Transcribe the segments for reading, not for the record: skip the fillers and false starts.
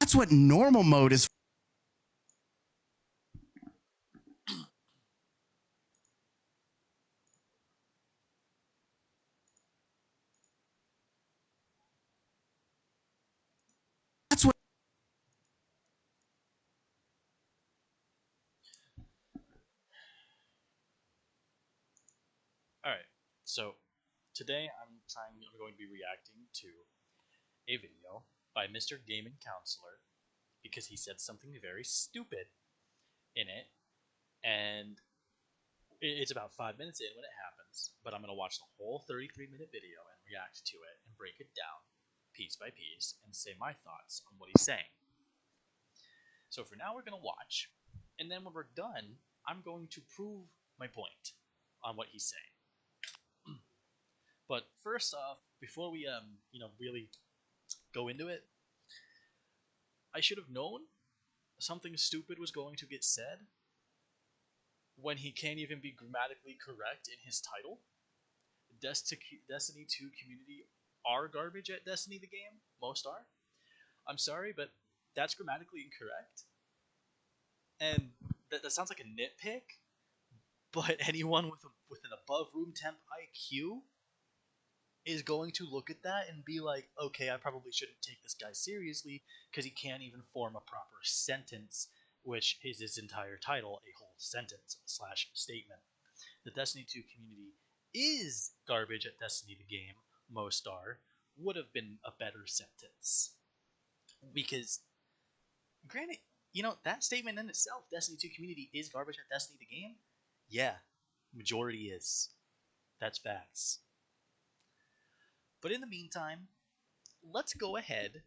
That's what normal mode is. That's what. Alright, so today I'm going to be reacting to a video by Mr. Gamin Counselor because he said something very stupid in it, and it's about 5 minutes in when it happens, but I'm going to watch the whole 33-minute video and react to it and break it down piece by piece and say my thoughts on what he's saying. So for now, we're going to watch, and then when we're done, I'm going to prove my point on what he's saying. But first off, before we really go into it, I should have known something stupid was going to get said when he can't even be grammatically correct in his title. Destiny 2 community are garbage at Destiny the game. Most are. I'm sorry, but that's grammatically incorrect. And that sounds like a nitpick, but anyone with an above room temp IQ is going to look at that and be like, okay, I probably shouldn't take this guy seriously because he can't even form a proper sentence, which is his entire title, a whole sentence / statement. The Destiny 2 community is garbage at Destiny the game, most are, would have been a better sentence. Because, granted, that statement in itself, Destiny 2 community is garbage at Destiny the game, yeah, majority is. That's facts. But in the meantime, let's go ahead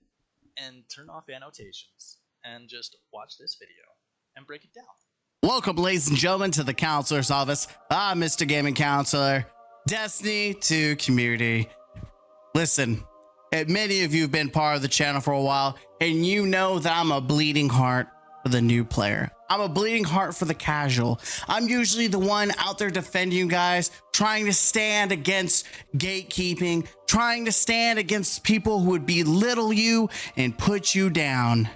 and turn off annotations and just watch this video and break it down. Welcome, ladies and gentlemen, to the counselor's office. I'm Mr. Gaming Counselor, Destiny 2 community. Listen, many of you have been part of the channel for a while, and you know that I'm a bleeding heart for the new player. I'm a bleeding heart for the casual. I'm usually the one out there defending you guys, trying to stand against gatekeeping, trying to stand against people who would belittle you and put you down.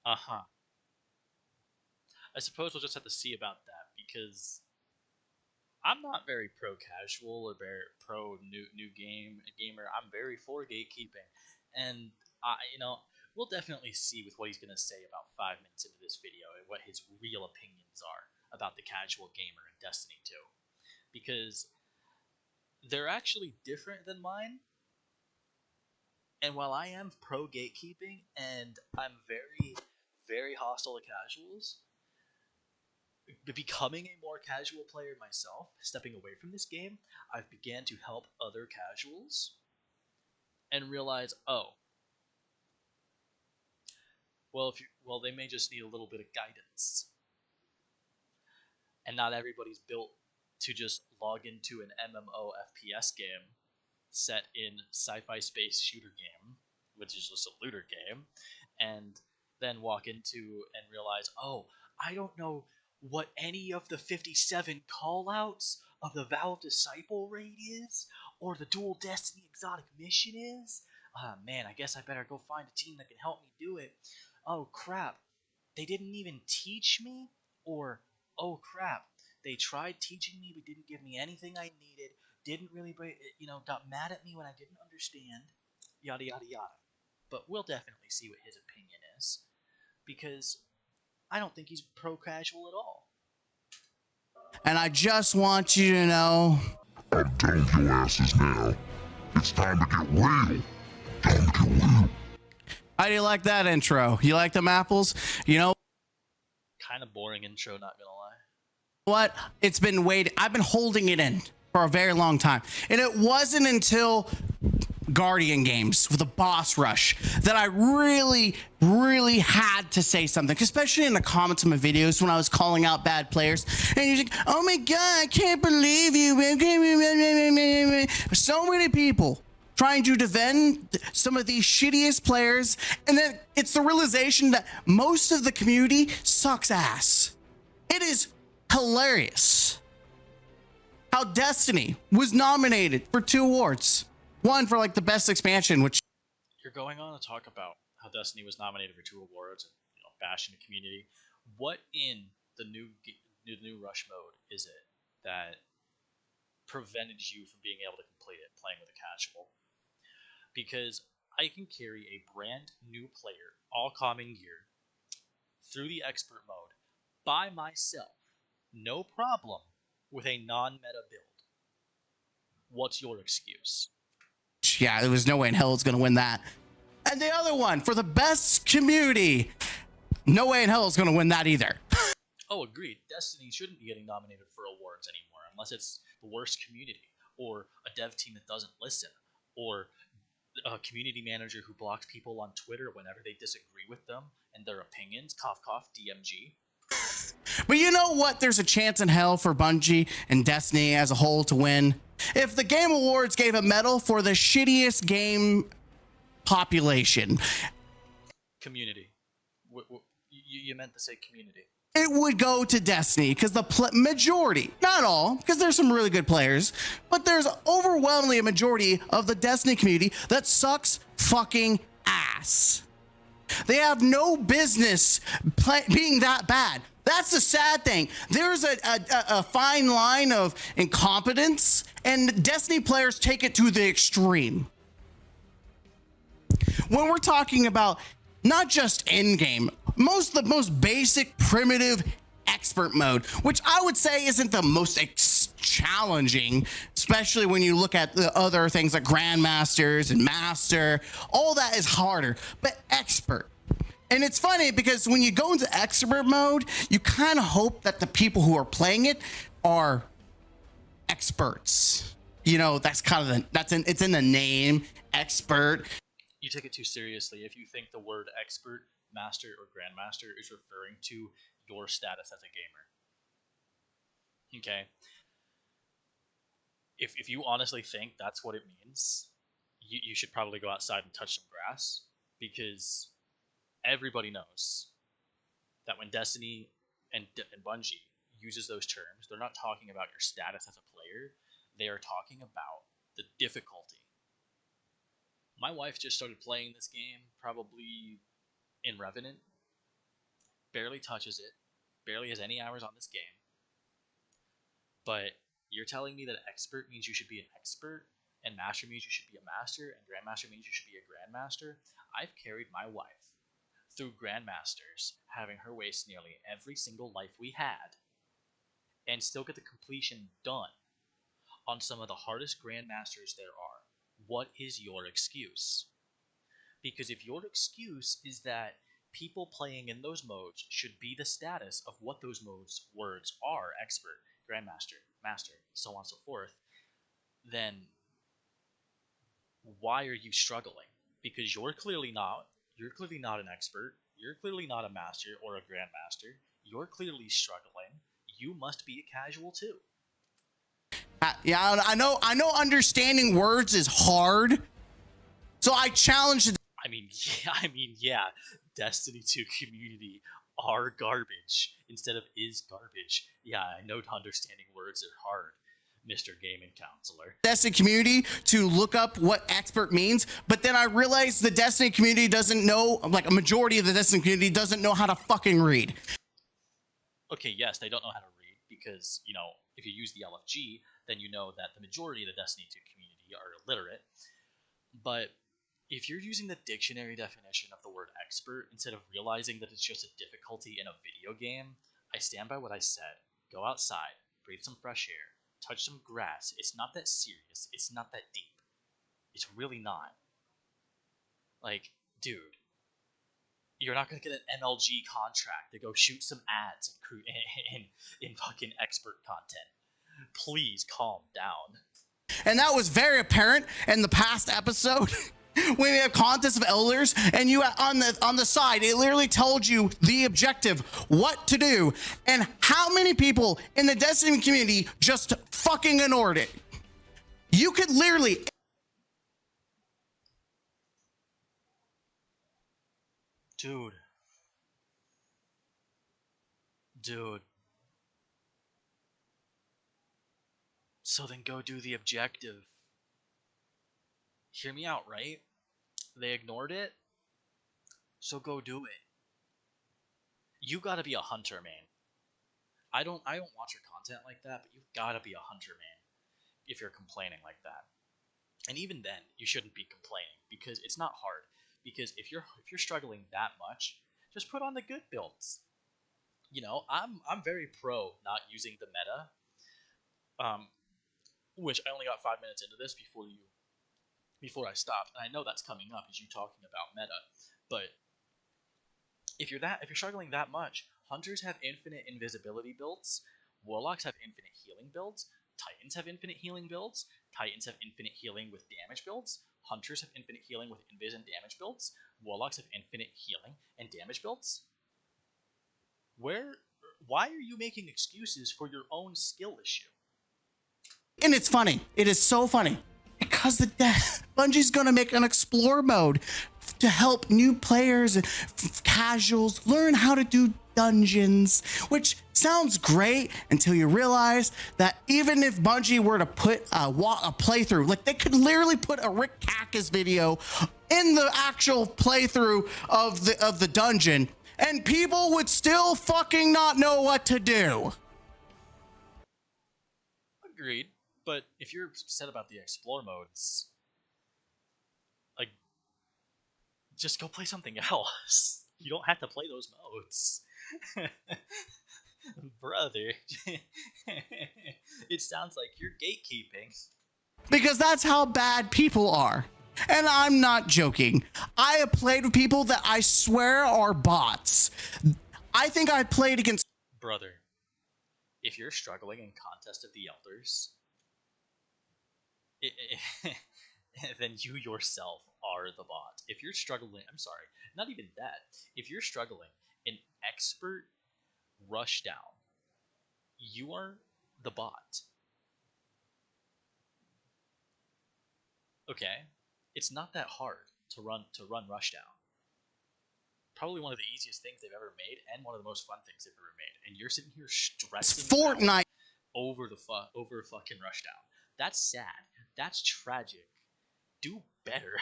I suppose we'll just have to see about that, because I'm not very pro-casual or very pro-new gamer. I'm very for gatekeeping, and we'll definitely see with what he's going to say about 5 minutes into this video and what his real opinions are about the casual gamer in Destiny 2. Because they're actually different than mine. And while I am pro-gatekeeping and I'm very, very hostile to casuals, becoming a more casual player myself, stepping away from this game, I've began to help other casuals and realize, oh, well, they may just need a little bit of guidance. And not everybody's built to just log into an MMO FPS game set in sci-fi space shooter game, which is just a looter game, and then walk into and realize, oh, I don't know what any of the 57 callouts of the Valve Disciple raid is, or the Dual Destiny exotic mission is. Man, I guess I better go find a team that can help me do it. Oh crap, they didn't even teach me? Or, oh crap, they tried teaching me but didn't give me anything I needed, didn't really, got mad at me when I didn't understand, yada yada yada. But we'll definitely see what his opinion is, because I don't think he's pro-casual at all. And I just want you to know, I'm telling your asses now, it's time to get real. Time to get real. how do you like that intro? You like them apples? You know, Kind of boring intro, not gonna lie. what? It's been waiting. I've been holding it in for a very long time. And it wasn't until Guardian games with a boss rush that I really had to say something, especially in the comments of my videos when I was calling out bad players. And you're like, oh my God, I can't believe you. So many people trying to defend some of these shittiest players. And then it's the realization that most of the community sucks ass. It is hilarious how Destiny was nominated for 2 awards. One for like the best expansion, which You're going on to talk about how Destiny was nominated for 2 awards and bashing the community. What in the new Rush mode is it that prevented you from being able to complete it playing with a casual? Because I can carry a brand new player, all common gear, through the expert mode by myself, no problem, with a non-meta build. What's your excuse? Yeah, there was no way in hell it's going to win that. And the other one, for the best community, no way in hell it's going to win that either. Oh, agreed. Destiny shouldn't be getting nominated for awards anymore unless it's the worst community, or a dev team that doesn't listen, or a community manager who blocks people on Twitter whenever they disagree with them and their opinions. Cough, cough, DMG. But you know what? There's a chance in hell for Bungie and Destiny as a whole to win. If the Game Awards gave a medal for the shittiest game population, community. You meant to say community. It would go to Destiny because the majority, not all, because there's some really good players, but there's overwhelmingly a majority of the Destiny community that sucks fucking ass. They have no business being that bad. That's the sad thing. There's a fine line of incompetence, and Destiny players take it to the extreme. When we're talking about not just endgame, the most basic, primitive expert mode, which I would say isn't the most challenging, especially when you look at the other things like Grandmasters and Master, all that is harder, but expert. And it's funny because when you go into expert mode, you kind of hope that the people who are playing it are experts. You know, that's kind of it's in the name, expert. You take it too seriously if you think the word expert, master, or grandmaster is referring to your status as a gamer. Okay? If you honestly think that's what it means, you should probably go outside and touch some grass, because everybody knows that when Destiny and Bungie uses those terms, they're not talking about your status as a player. They are talking about the difficulty. My wife just started playing this game, probably in Revenant. Barely touches it. Barely has any hours on this game. But you're telling me that expert means you should be an expert, and master means you should be a master, and grandmaster means you should be a grandmaster? I've carried my wife through grandmasters, having her waste nearly every single life we had, and still get the completion done on some of the hardest grandmasters there are. What is your excuse? Because if your excuse is that people playing in those modes should be the status of what those modes words are, expert, grandmaster, master, so on and so forth, then why are you struggling? Because you're clearly not an expert, you're clearly not a master or a grandmaster, you're clearly struggling, you must be a casual too. Yeah, I know understanding words is hard. So I challenge. Yeah, Destiny 2 community are garbage instead of is garbage. Yeah, I know understanding words are hard, Mr. Gaming Counselor. Destiny community to look up what expert means, but then I realized the Destiny community doesn't know, like a majority of the Destiny community doesn't know how to fucking read. Okay, yes, they don't know how to read because, if you use the LFG, then you know that the majority of the Destiny 2 community are illiterate. But if you're using the dictionary definition of the word expert instead of realizing that it's just a difficulty in a video game, I stand by what I said. Go outside, breathe some fresh air, touch some grass. It's not that serious. It's not that deep. It's really not. Like, dude, you're not going to get an MLG contract to go shoot some ads in fucking expert content. Please calm down. And that was very apparent in the past episode. When we have Contest of Elders, and you on the side, it literally told you the objective, what to do, and how many people in the Destiny community just fucking ignored it. You could literally. Dude. So then go do the objective. Hear me out, right? They ignored it. So go do it. You gotta be a hunter, man. I don't watch your content like that, but you've gotta be a hunter, man, if you're complaining like that. And even then, you shouldn't be complaining because it's not hard. Because if you're struggling that much, just put on the good builds. I'm very pro not using the meta. Um, which I only got 5 minutes into this before I stopped, and I know that's coming up as you talking about meta. But if you're struggling that much, hunters have infinite invisibility builds, warlocks have infinite healing builds, titans have infinite healing builds, titans have infinite healing with damage builds, hunters have infinite healing with invis and damage builds, warlocks have infinite healing and damage builds. Where why are you making excuses for your own skill issue? And it's funny. It is so funny because Bungie's gonna make an explore mode to help new players and casuals learn how to do dungeons, which sounds great until you realize that even if Bungie were to put a playthrough, like they could literally put a Rick Kackas video in the actual playthrough of the dungeon, and people would still fucking not know what to do. Agreed. But if you're upset about the explore modes, like, just go play something else. You don't have to play those modes. Brother. It sounds like you're gatekeeping. Because that's how bad people are. And I'm not joking. I have played with people that I swear are bots. I think I played against... Brother, if you're struggling in Contest of the Elders, then you yourself are the bot. If you're struggling, I'm sorry, not even that. If you're struggling in Expert Rushdown, you are the bot. Okay? It's not that hard to run Rushdown. Probably one of the easiest things they've ever made, and one of the most fun things they've ever made. And you're sitting here stressing Fortnite over fucking Rushdown. That's sad. That's tragic. Do better.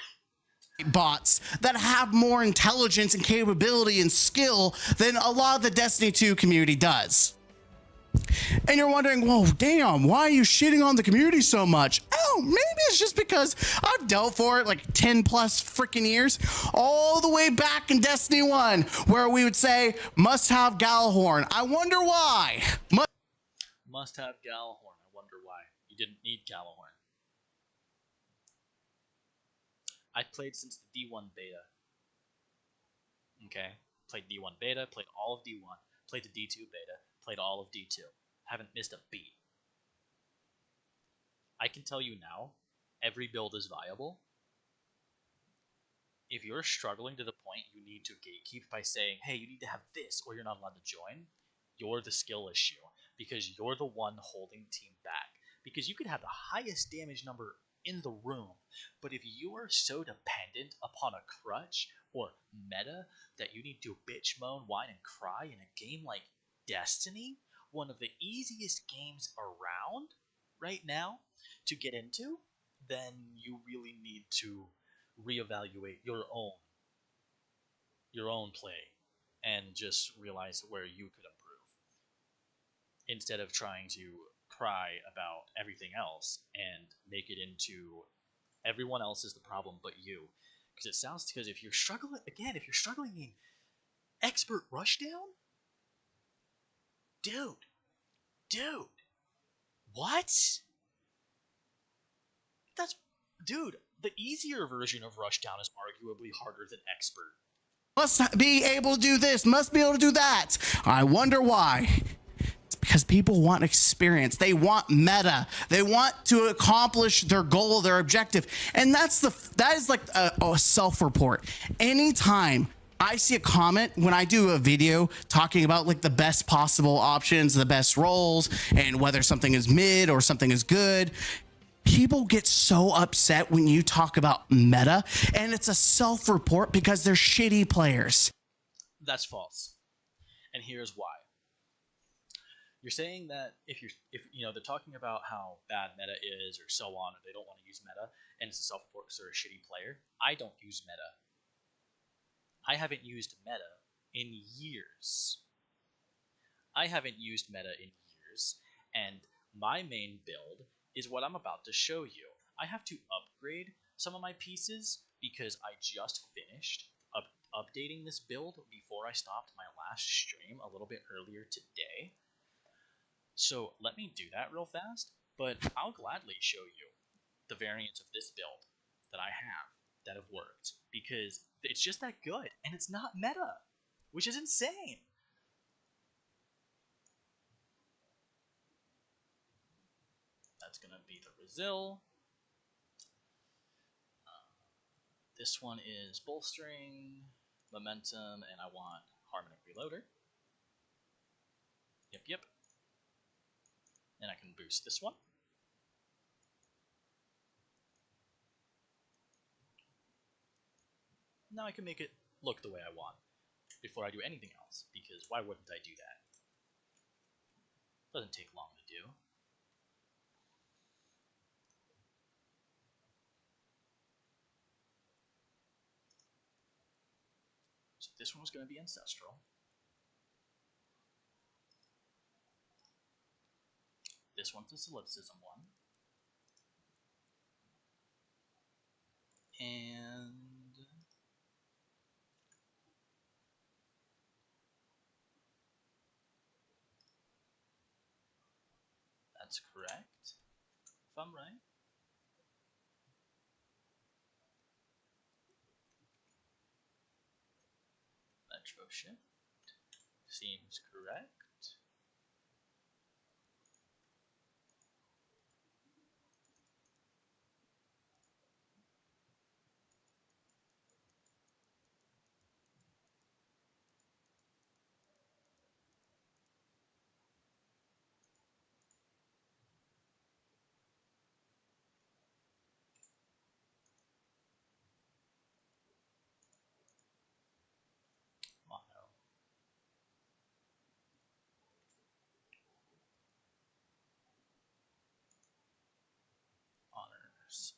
bots that have more intelligence and capability and skill than a lot of the Destiny 2 community does. And you're wondering, whoa, damn, why are you shitting on the community so much? Oh, maybe it's just because I've dealt for it like 10 plus freaking years, all the way back in Destiny 1, where we would say, must have Gallahorn. I wonder why. Must have Gallahorn. I wonder why. You didn't need Gallahorn. I played since the D1 beta. Okay? Played D1 beta, played all of D1, played the D2 beta, played all of D2. Haven't missed a beat. I can tell you now, every build is viable. If you're struggling to the point you need to gatekeep by saying, hey, you need to have this or you're not allowed to join, you're the skill issue. Because you're the one holding the team back. Because you could have the highest damage number in the room, but if you are so dependent upon a crutch or meta that you need to bitch, moan, whine, and cry in a game like Destiny, one of the easiest games around right now to get into, then you really need to reevaluate your own play and just realize where you could improve instead of trying to cry about everything else and make it into everyone else is the problem but you. Because if you're struggling in Expert Rushdown, dude, what? That's dude. The easier version of Rushdown is arguably harder than Expert. Must be able to do this, must be able to do that. I wonder why. It's because people want experience. They want meta. They want to accomplish their goal, their objective. And that is like a self-report. Anytime I see a comment when I do a video talking about like the best possible options, the best roles, and whether something is mid or something is good, people get so upset when you talk about meta, and it's a self-report because they're shitty players. That's false. And here's why. You're saying that if they're talking about how bad meta is or so on, and they don't want to use meta, and it's a self-report because they're a shitty player. I don't use meta. I haven't used meta in years. I haven't used meta in years, and my main build is what I'm about to show you. I have to upgrade some of my pieces because I just finished updating this build before I stopped my last stream a little bit earlier today. So let me do that real fast, but I'll gladly show you the variants of this build that I have that have worked because it's just that good and it's not meta, which is insane. That's gonna be the Brazil. This one is bolstering, momentum, and I want harmonic reloader. Yep, yep. And I can boost this one. Now I can make it look the way I want before I do anything else, because why wouldn't I do that? Doesn't take long to do. So this one was going to be ancestral. This one's a solipsism one. And that's correct, if I'm right. Metro shift seems correct. Mono honors.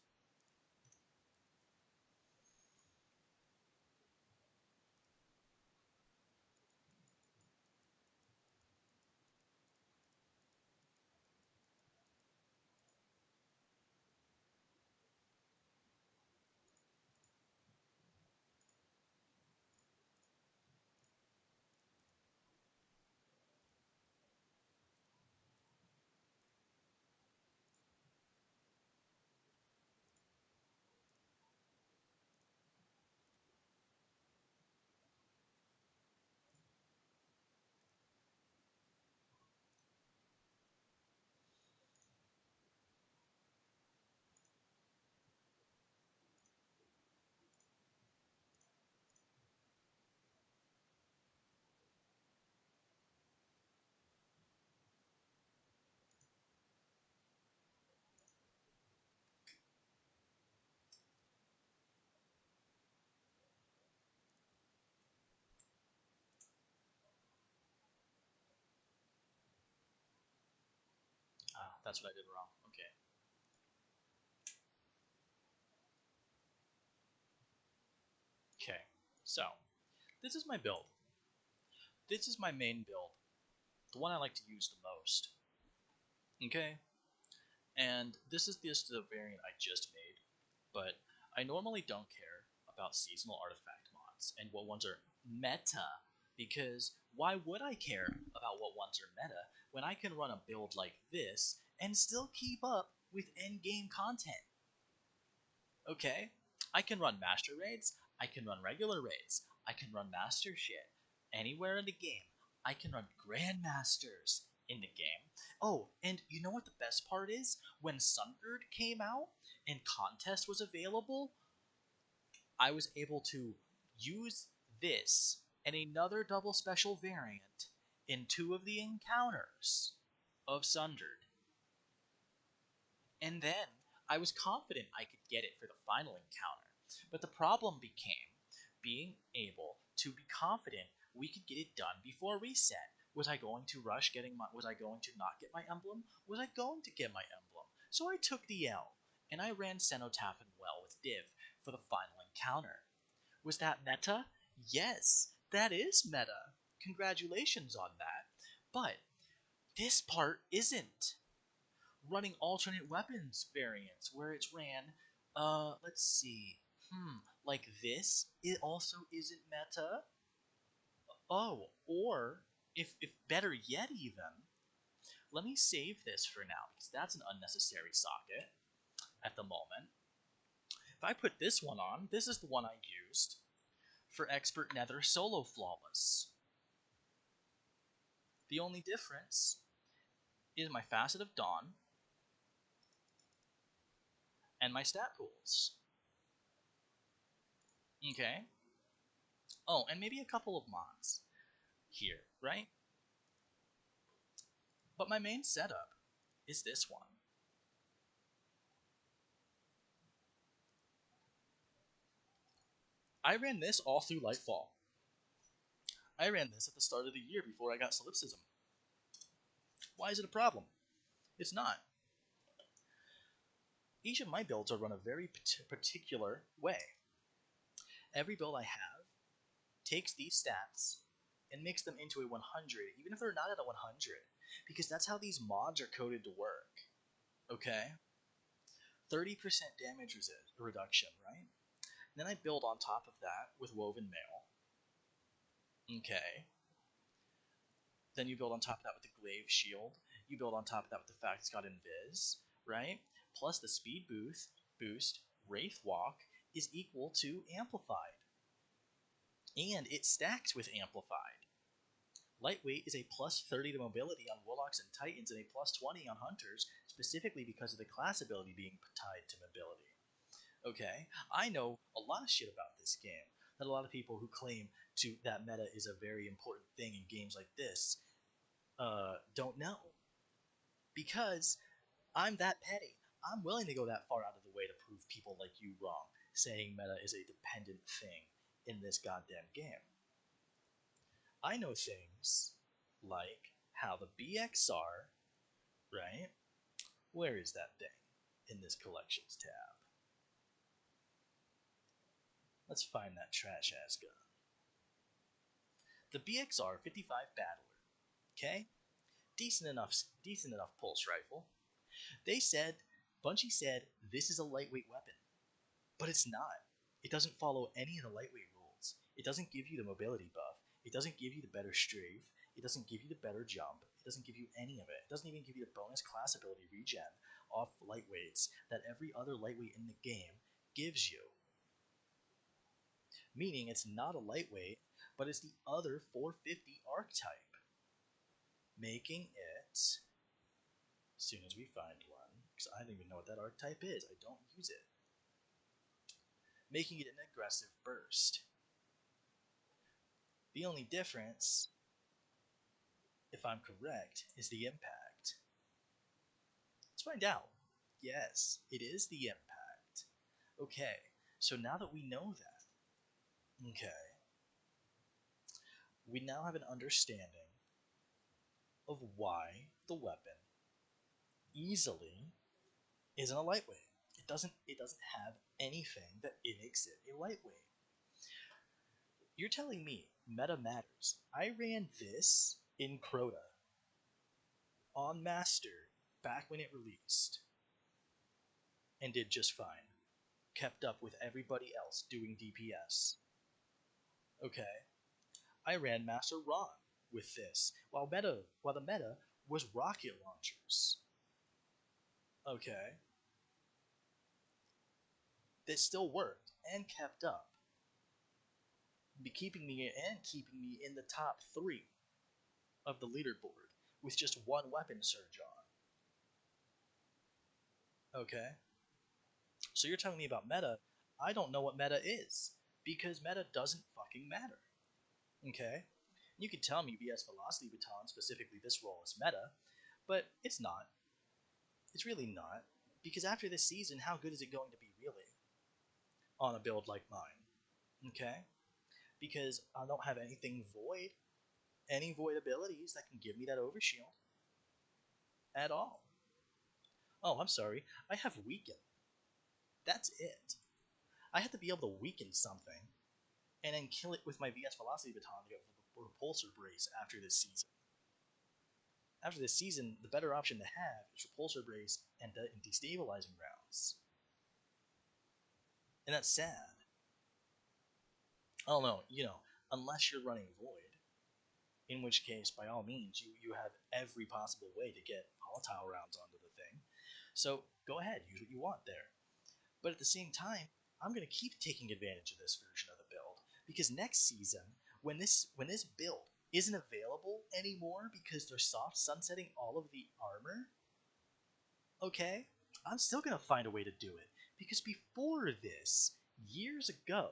Ah, that's what I did wrong. Okay. Okay. So, this is my build. This is my main build. The one I like to use the most. Okay? And this is just the variant I just made, but I normally don't care about seasonal artifact mods and what ones are meta, because why would I care about what ones are meta when I can run a build like this and still keep up with endgame content? Okay? I can run master raids, I can run regular raids, I can run master shit anywhere in the game. I can run grandmasters in the game. Oh, and you know what the best part is? When Sunbird came out and contest was available, I was able to use this and another double special variant in two of the encounters of Sundered. And then I was confident I could get it for the final encounter. But the problem became being able to be confident we could get it done before reset. Was I going to rush getting my was I going to not get my emblem? Was I going to get my emblem? So I took the L and I ran Cenotaph and Well with Div for the final encounter. Was that meta? Yes, that is meta. Congratulations on that. But this part isn't. Running alternate weapons variants where it's ran, let's see. Like this, it also isn't meta. Oh, or if better yet even, let me save this for now because that's an unnecessary socket at the moment. If I put this one on, this is the one I used for Expert Nether Solo Flawless. The only difference is my Facet of Dawn and my stat pools. Okay? Oh, and maybe a couple of mods here, right? But my main setup is this one. I ran this all through Lightfall. I ran this at the start of the year before I got Solipsism. Why is it a problem? It's not. Each of my builds are run a very particular way. Every build I have takes these stats and makes them into a 100, even if they're not at a 100, because that's how these mods are coded to work. Okay? 30% damage reduction, right? And then I build on top of that with Woven Mail. Okay. Then you build on top of that with the Glaive Shield. You build on top of that with the fact it's got Invis, right? Plus the speed boost, Wraith Walk is equal to Amplified. And it stacks with Amplified. Lightweight is a plus 30 to mobility on Warlocks and Titans and a plus 20 on Hunters, specifically because of the class ability being tied to mobility. Okay, I know a lot of shit about this game that a lot of people who claim that meta is a very important thing in games like this don't know. Because I'm that petty. I'm willing to go that far out of the way to prove people like you wrong, saying meta is a dependent thing in this goddamn game. I know things like how the BXR, right? Where is that thing in this collections tab? Let's find that trash ass gun. The BXR 55 Battler, okay? Decent enough pulse rifle. Bungie said this is a lightweight weapon, but it's not. It doesn't follow any of the lightweight rules. It doesn't give you the mobility buff. It doesn't give you the better strafe. It doesn't give you the better jump. It doesn't give you any of it. It doesn't even give you the bonus class ability regen off lightweights that every other lightweight in the game gives you. Meaning it's not a lightweight, but it's the other 450 archetype. Making it, as soon as we find one, because I don't even know what that archetype is, I don't use it, making it an aggressive burst. The only difference, if I'm correct, is the impact. Let's find out. Yes, it is the impact. Okay, so now that we know that, okay, we now have an understanding of why the weapon easily isn't a lightweight. It doesn't have anything that makes it a lightweight. You're telling me meta matters. I ran this in Crota on Master back when it released and did just fine. Kept up with everybody else doing DPS. Okay. I ran Master Ron with this while the meta was rocket launchers. Okay. That still worked and kept up. Keeping me in the top 3 of the leaderboard with just one weapon surge on. Okay. So you're telling me about meta. I don't know what meta is because meta doesn't fucking matter. Okay? You could tell me VS Velocity Baton, specifically this role, is meta, but it's not. It's really not. Because after this season, how good is it going to be really on a build like mine? Okay? Because I don't have anything void, any void abilities that can give me that overshield at all. Oh, I'm sorry. I have weaken. That's it. I have to be able to weaken something and then kill it with my VS Velocity Baton to get Repulsor Brace after this season. After this season, the better option to have is Repulsor Brace and destabilizing rounds. And that's sad. I don't know, unless you're running Void, in which case, by all means, you have every possible way to get volatile rounds onto the thing. So go ahead, use what you want there. But at the same time, I'm going to keep taking advantage of this version of the build, because next season, when this build isn't available anymore because they're soft sunsetting all of the armor, okay, I'm still going to find a way to do it. Because before this, years ago,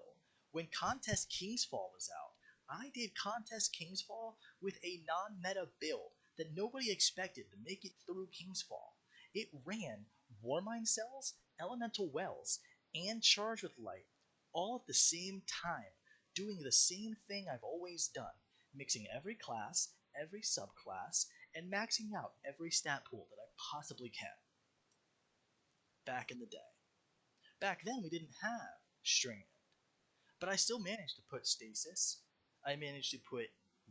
when Contest Kingsfall was out, I did Contest Kingsfall with a non-meta build that nobody expected to make it through Kingsfall. It ran Warmind Cells, Elemental Wells, and Charge with Light all at the same time, doing the same thing I've always done, mixing every class, every subclass, and maxing out every stat pool that I possibly can. Back in the day. Back then we didn't have Strand, but I still managed to put Stasis, I managed to put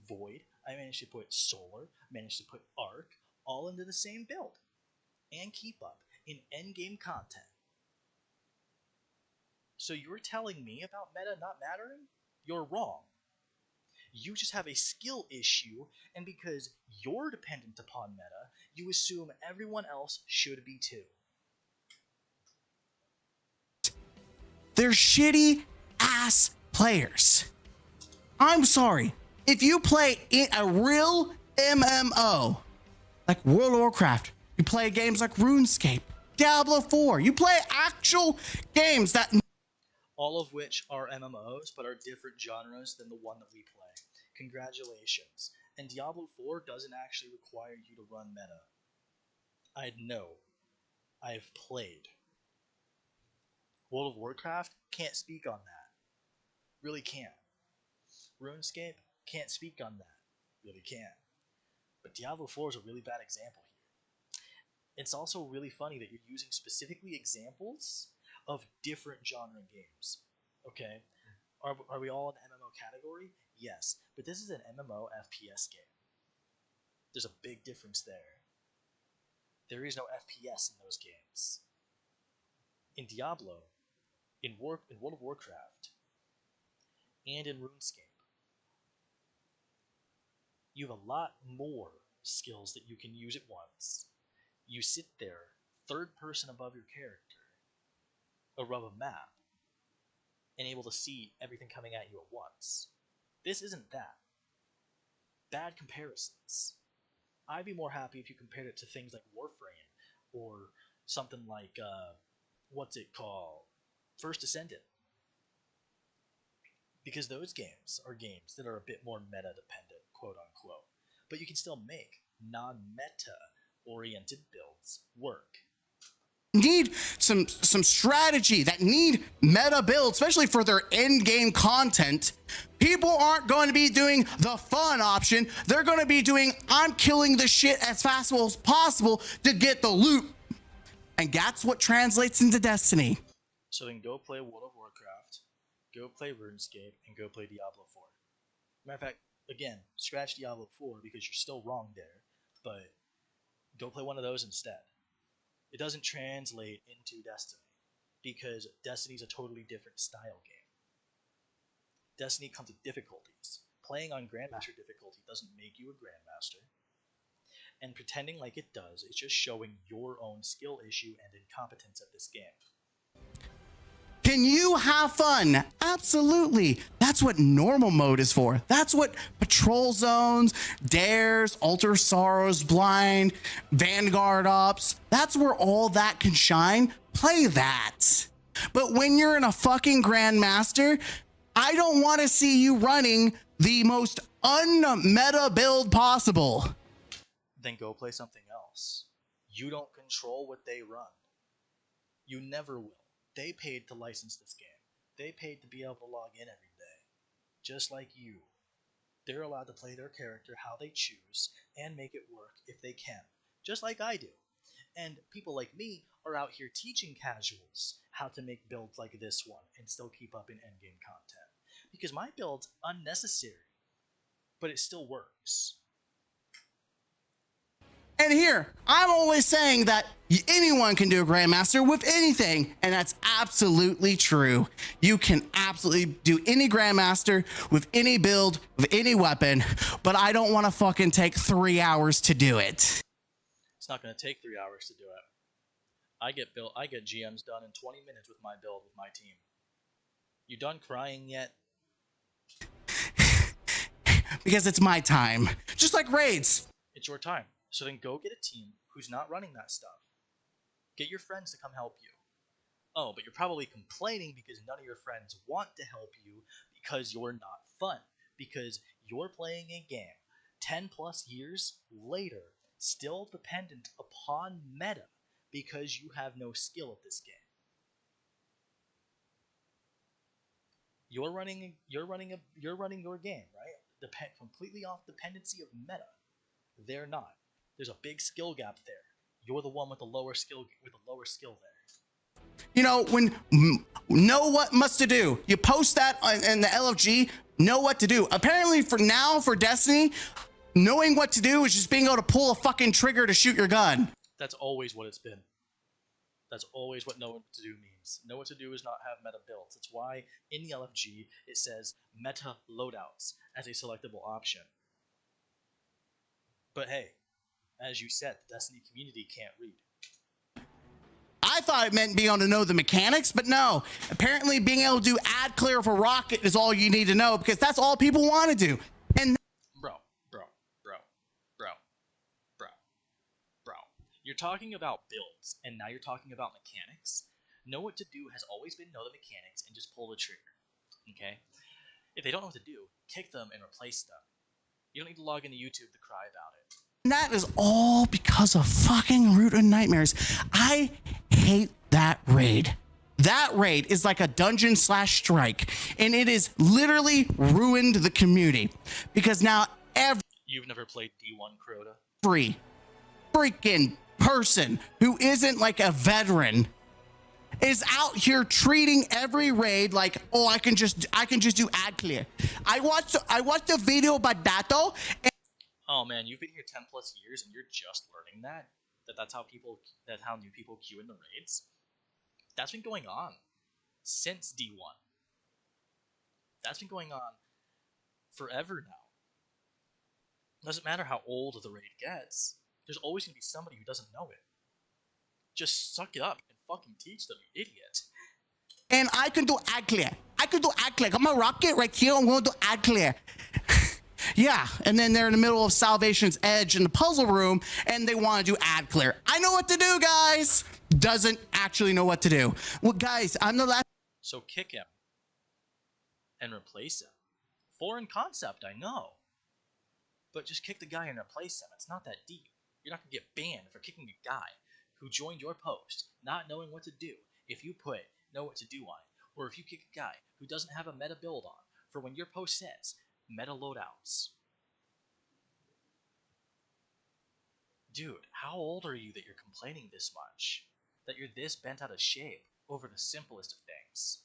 Void, I managed to put Solar, managed to put Arc, all into the same build, and keep up in endgame content. So you're telling me about meta not mattering? You're wrong. You just have a skill issue, and because you're dependent upon meta, you assume everyone else should be too. They're shitty ass players. I'm sorry. If you play a real MMO, like World of Warcraft, you play games like RuneScape, Diablo 4, you play actual games that... All of which are MMOs, but are different genres than the one that we play. Congratulations. And Diablo 4 doesn't actually require you to run meta. I know. I've played. World of Warcraft can't speak on that. Really can't. RuneScape can't speak on that. Really can't. But Diablo 4 is a really bad example here. It's also really funny that you're using specifically examples of different genre games. Okay? Are we all in the MMO category? Yes. But this is an MMO FPS game. There's a big difference there. There is no FPS in those games. In Diablo, in World of Warcraft, and in RuneScape, you have a lot more skills that you can use at once. You sit there, third person above your character, above a map, and able to see everything coming at you at once. This isn't that. Bad comparisons. I'd be more happy if you compared it to things like Warframe, or something like, what's it called? First Ascendant. Because those games are games that are a bit more meta dependent, quote unquote. But you can still make non-meta oriented builds work. Need some strategy, that need meta builds, especially for their end game content. People aren't going to be doing the fun option. They're going to be doing, I'm killing the shit as fast as possible to get the loot. And that's what translates into Destiny. So then go play World of Warcraft, go play RuneScape, and go play Diablo 4. Matter of fact, again, scratch Diablo 4 because you're still wrong there, but go play one of those instead. It doesn't translate into Destiny because Destiny's a totally different style game. Destiny comes with difficulties. Playing on Grandmaster difficulty doesn't make you a Grandmaster. And pretending like it does is just showing your own skill issue and incompetence at this game. Can you have fun? Absolutely. That's what normal mode is for. That's what patrol zones, dares, alter sorrows, blind, vanguard ops, that's where all that can shine. Play that. But when you're in a fucking grandmaster, I don't want to see you running the most unmeta build possible. Then go play something else. You don't control what they run. You never will. They paid to license this game. They paid to be able to log in every day. Just like you. They're allowed to play their character how they choose and make it work if they can. Just like I do. And people like me are out here teaching casuals how to make builds like this one and still keep up in endgame content. because my build's unnecessary, but it still works. And here, I'm always saying that anyone can do a Grandmaster with anything, and that's absolutely true. You can absolutely do any Grandmaster with any build, with any weapon, but I don't want to fucking take 3 hours to do it. It's not going to take 3 hours to do it. I get GMs done in 20 minutes with my build with my team. You done crying yet? Because it's my time. Just like raids. It's your time. So then go get a team who's not running that stuff. Get your friends to come help you. Oh, but you're probably complaining because none of your friends want to help you because you're not fun. Because you're playing a game 10 plus years later, still dependent upon meta because you have no skill at this game. You're running your game, right? Completely off dependency of meta. They're not. There's a big skill gap there. You're the one with the lower skill there. You know, when know what must to do. You post that in the LFG, know what to do. Apparently for Destiny, knowing what to do is just being able to pull a fucking trigger to shoot your gun. That's always what it's been. That's always what know what to do means. Know what to do is not have meta builds. That's why in the LFG it says meta loadouts as a selectable option. But hey, as you said, the Destiny community can't read. I thought it meant being able to know the mechanics, but no. Apparently being able to do ad clear for rocket is all you need to know because that's all people want to do. And Bro. You're talking about builds, and now you're talking about mechanics. Know what to do has always been know the mechanics and just pull the trigger. Okay? If they don't know what to do, kick them and replace them. You don't need to log into YouTube to cry about it. that is all because of fucking Root of Nightmares. I hate that raid. That raid is like a dungeon / strike, and it has literally ruined the community because now You've never played D1 Crota? every freaking person who isn't like a veteran is out here treating every raid like, oh, I can just do ad clear. I watched a video by Dato. Oh man, you've been here 10 plus years and you're just learning that's how new people queue in the raids. That's been going on since D1. That's been going on forever now. Doesn't matter how old the raid gets, there's always gonna be somebody who doesn't know it. Just suck it up and fucking teach them, you idiot. And I can do ad clear. I got my rocket right here. I'm going to do ad clear. Yeah, and then they're in the middle of Salvation's Edge in the puzzle room, and they want to do ad clear. I know what to do, guys. Doesn't actually know what to do. Well, guys, I'm the last. So kick him and replace him. Foreign concept, I know. But just kick the guy and replace him. It's not that deep. You're not going to get banned for kicking a guy who joined your post not knowing what to do if you put know what to do on it. Or if you kick a guy who doesn't have a meta build on for when your post says meta loadouts. Dude, how old are you that you're complaining this much? That you're this bent out of shape over the simplest of things?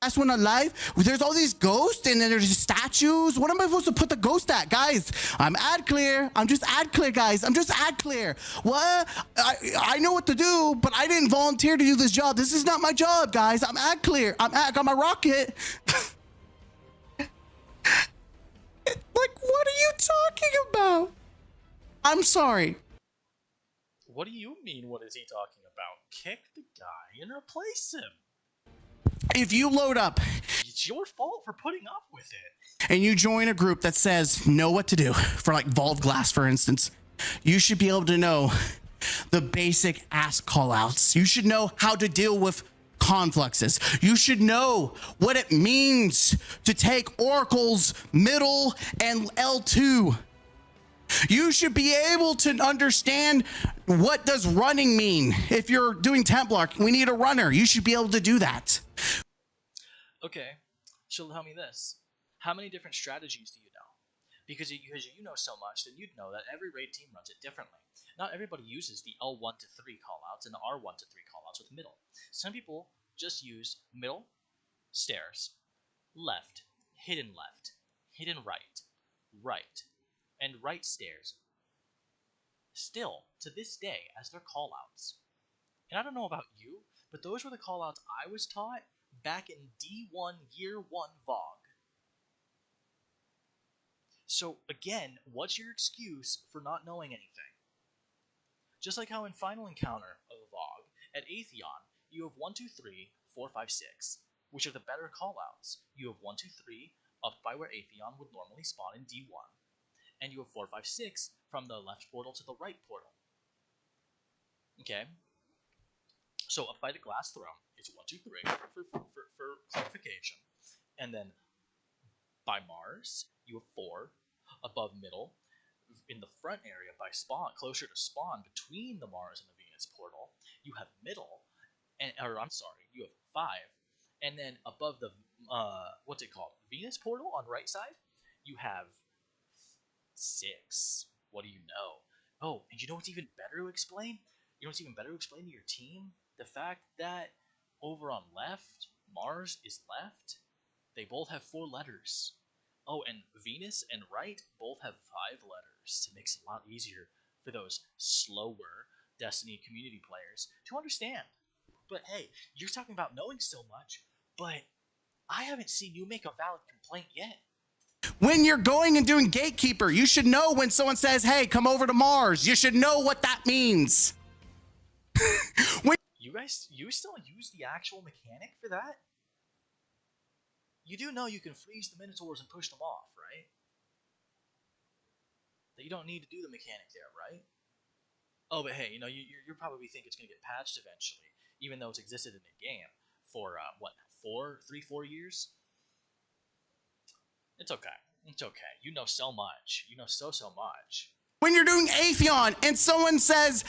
Last one alive. There's all these ghosts, and then there's statues. What am I supposed to put the ghost at, guys? I'm ad clear. I'm just ad clear, guys. I'm just ad clear. What? I know what to do, but I didn't volunteer to do this job. This is not my job, guys. I'm ad clear. Got my rocket. Like, what are you talking about? I'm sorry. What do you mean, what is he talking about? Kick the guy and replace him. If you load up, it's your fault for putting up with it. And you join a group that says know what to do, for like Vault Glass, for instance, you should be able to know the basic ass callouts. You should know how to deal with confluxes. You should know what it means to take Oracle's middle and L2. You should be able to understand what does running mean. If you're doing Templar, we need a runner. You should be able to do that. Okay, so tell me this. How many different strategies do you know? Because you know so much, then you'd know that every raid team runs it differently. Not everybody uses the L1 to 3 callouts and the R1 to 3 callouts with middle. Some people just use middle, stairs, left, hidden left, hidden right, right, and right stairs. Still, to this day, as their callouts. And I don't know about you, but those were the callouts I was taught back in D1 Year 1 VOG. So, again, what's your excuse for not knowing anything? Just like how in Final Encounter of a VOG, at Atheon, you have 1, 2, 3, 4, 5, 6, which are the better callouts. You have 1, 2, 3 up by where Atheon would normally spawn in D1, and you have 4, 5, 6 from the left portal to the right portal. Okay? So up by the glass throne, it's 1, 2, 3 for clarification. And then by Mars, you have 4 above middle. In the front area by spawn, closer to spawn between the Mars and the Venus portal, you have middle, you have 5, and then above the what's it called, Venus portal on right side, you have 6. What do you know? Oh, and you know what's even better to explain? You know what's even better to explain to your team? The fact that over on left, Mars is left. They both have 4 letters. Oh, and Venus and right both have 5 letters. It makes it a lot easier for those slower Destiny community players to understand. But hey, you're talking about knowing so much, but I haven't seen you make a valid complaint yet. When you're going and doing Gatekeeper, you should know when someone says, hey, come over to Mars. You should know what that means. You still use the actual mechanic for that? You do know you can freeze the Minotaurs and push them off, right? That you don't need to do the mechanic there, right? Oh, but hey, you probably think it's going to get patched eventually, even though it's existed in the game for, 4 years? It's okay. It's okay. You know so much. You know so much. When you're doing Atheon and someone says,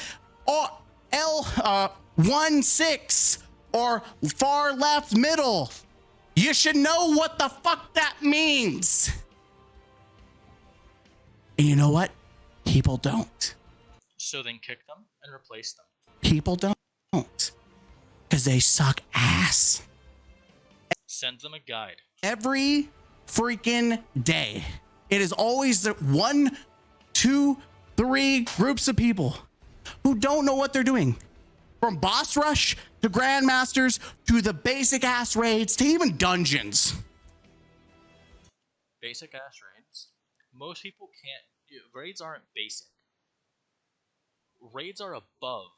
oh, L16 or far left middle, you should know what the fuck that means. And you know what? People don't. So then kick them and replace them. People don't. Because they suck ass. Send them a guide. Every freaking day. It is always the 1, 2, 3 groups of people who don't know what they're doing. From boss rush to grandmasters to the basic ass raids to even dungeons. Basic ass raids? Most people can't. Raids aren't basic. Raids are above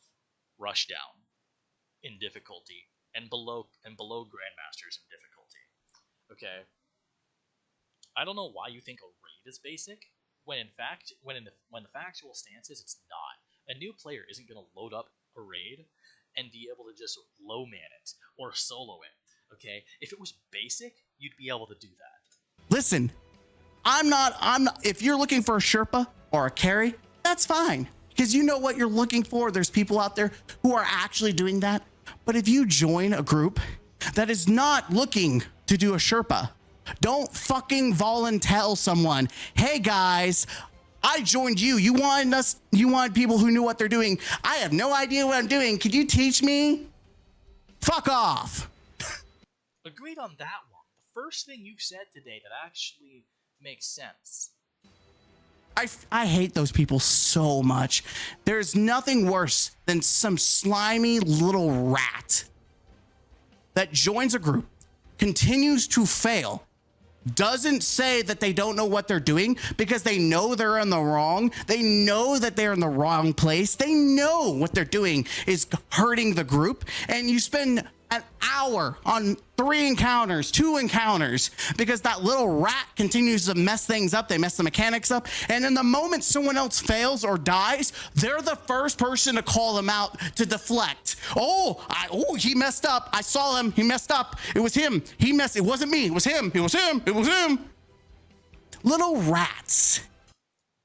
rushdown in difficulty and below grandmasters in difficulty. Okay. I don't know why you think a raid is basic when in fact when the factual stance is it's not. A new player isn't going to load up a raid and be able to just low man it or solo it. Okay? If it was basic, you'd be able to do that. Listen, I'm not if you're looking for a Sherpa or a carry, that's fine. Because you know what you're looking for. There's people out there who are actually doing that. But if you join a group that is not looking to do a Sherpa, don't fucking volunteer someone. Hey guys, I joined you. You want people who knew what they're doing. I have no idea what I'm doing. Could you teach me? Fuck off. Agreed on that one. The first thing you said today that actually makes sense. I hate those people so much. There's nothing worse than some slimy little rat that joins a group, continues to fail, doesn't say that they don't know what they're doing because they know they're in the wrong. They know that they're in the wrong place. They know what they're doing is hurting the group. And you spend an hour on 3 encounters, 2 encounters, because that little rat continues to mess things up. They mess the mechanics up. And in the moment someone else fails or dies, they're the first person to call them out to deflect. He messed up. I saw him. He messed up. It was him. It wasn't me. It was him. It was him. It was him. Little rats.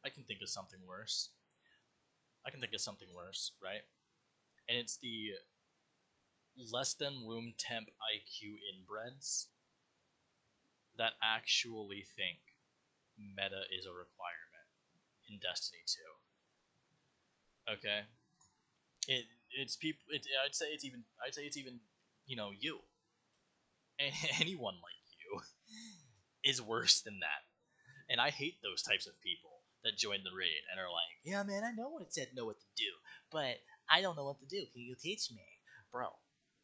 I can think of something worse. Right? And it's the less than room temp IQ inbreds that actually think meta is a requirement in Destiny 2. Okay? It's people. I'd say it's even you. Anyone like you. is worse than that. And I hate those types of people that join the raid and are like, yeah, man, I know what it know what to do, but I don't know what to do. Can you teach me? Bro,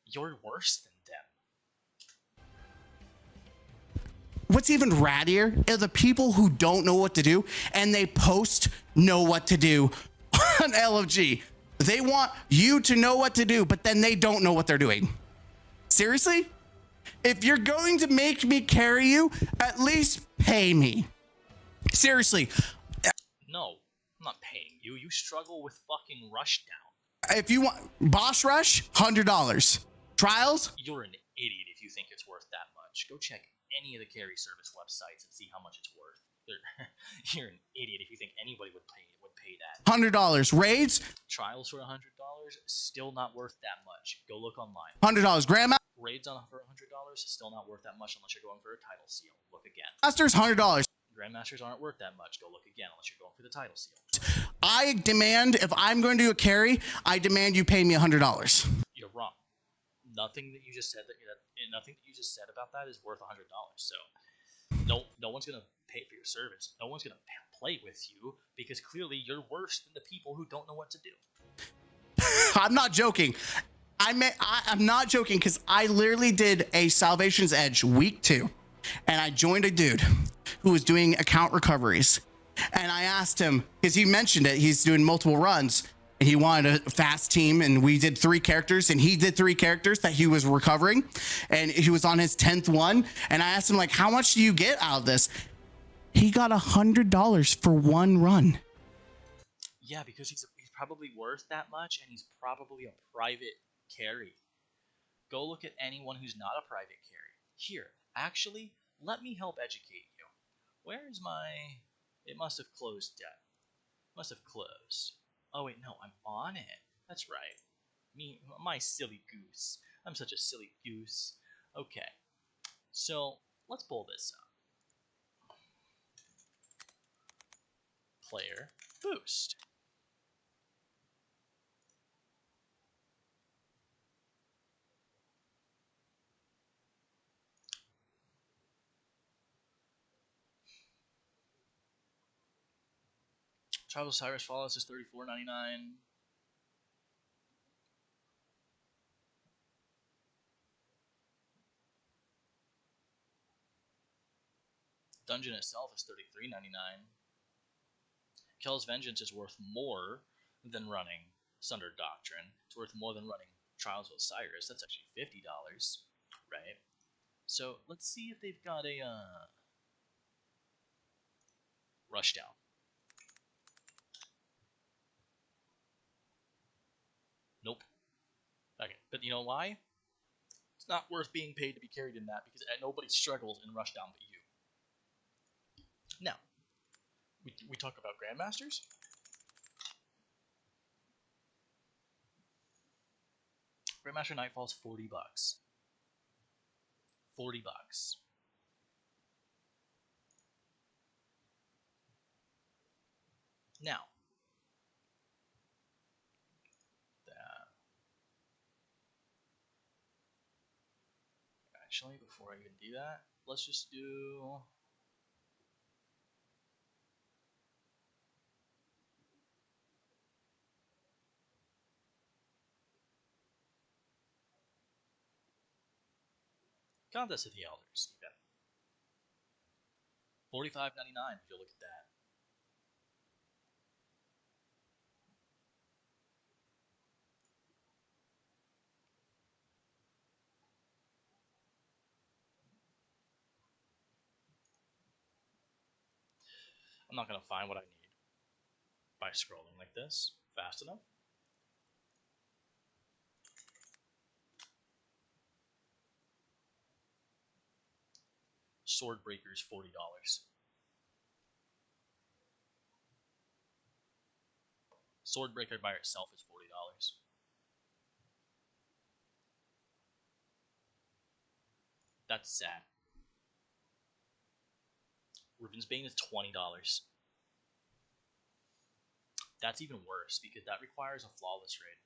you're worse than them. What's even rattier are the people who don't know what to do and they post know what to do on LFG. They want you to know what to do, but then they don't know what they're doing. Seriously? If you're going to make me carry you, at least pay me. Seriously. No, I'm not paying you. You struggle with fucking Rushdown. If you want boss rush, $100. Trials? You're an idiot if you think it's worth that much. Go check any of the carry service websites and see how much it's worth. You're an idiot if you think anybody would pay that. $100. Raids? Trials for $100, still not worth that much. Go look online. $100. Grandma? Raids for $100, still not worth that much unless you're going for a title seal. Look again. Masters, $100. Grandmasters aren't worth that much. Go look again unless you're going for the title seal. I demand, if I'm going to do a carry, I demand you pay me $100. You're wrong. Nothing that you just said about that is worth $100. So no one's gonna pay for your service. No one's gonna play with you because clearly you're worse than the people who don't know what to do. I'm not joking. I'm not joking because I literally did a Salvation's Edge week 2, and I joined a dude who was doing account recoveries, and I asked him because he mentioned it. He's doing multiple runs. And he wanted a fast team, and we did 3 characters, and he did 3 characters that he was recovering, and he was on his 10th one. And I asked him, like, how much do you get out of this? He got $100 for 1 run. Yeah, because he's probably worth that much, and he's probably a private carry. Go look at anyone who's not a private carry. Here, actually, let me help educate you. Where is my... It must have closed yet. Must have closed. Oh wait, no, I'm on it. That's right. My silly goose. I'm such a silly goose. Okay, so let's pull this up. Player boost. Travel Cyrus Follows is $34.99. Dungeon itself is $33.99. Kel's Vengeance is worth more than running Sunder Doctrine. It's worth more than running Trials of Osiris. That's actually $50, right? So let's see if they've got a Rushdown. Nope. Okay, but you know why? It's not worth being paid to be carried in that because nobody struggles in Rushdown but you. Now, we talk about Grandmasters. Grandmaster Nightfall's $40. $40. Now, actually, before I even do that, let's just do... Contest of the Elders. Okay. $45.99 if you look at that. I'm not going to find what I need by scrolling like this fast enough. Swordbreaker's $40. Swordbreaker by itself is $40. That's sad. Ravensbane is $20. That's even worse because that requires a flawless raid.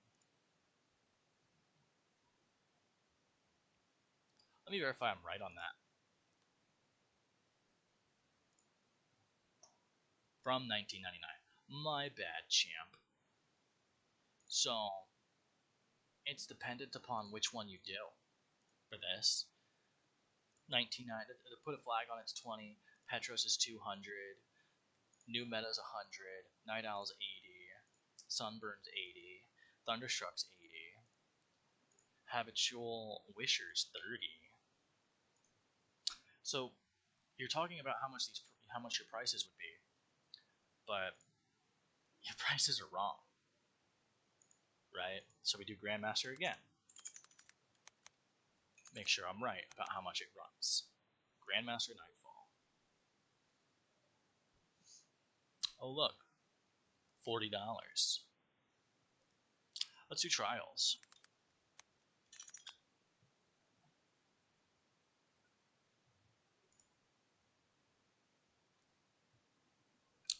Let me verify I'm right on that. from 1999. My bad, champ. So, it's dependent upon which one you do for this. 1990, to put a flag on it's 20, Petros is 200, New Meta's 100, Night Owl's 80, Sunburn's 80, Thunderstruck's 80, Habitual Wisher's 30. So you're talking about how much your prices would be, but your prices are wrong, right? So we do Grandmaster again. Make sure I'm right about how much it runs. Grandmaster Nightfall. Oh look, $40. Let's do trials.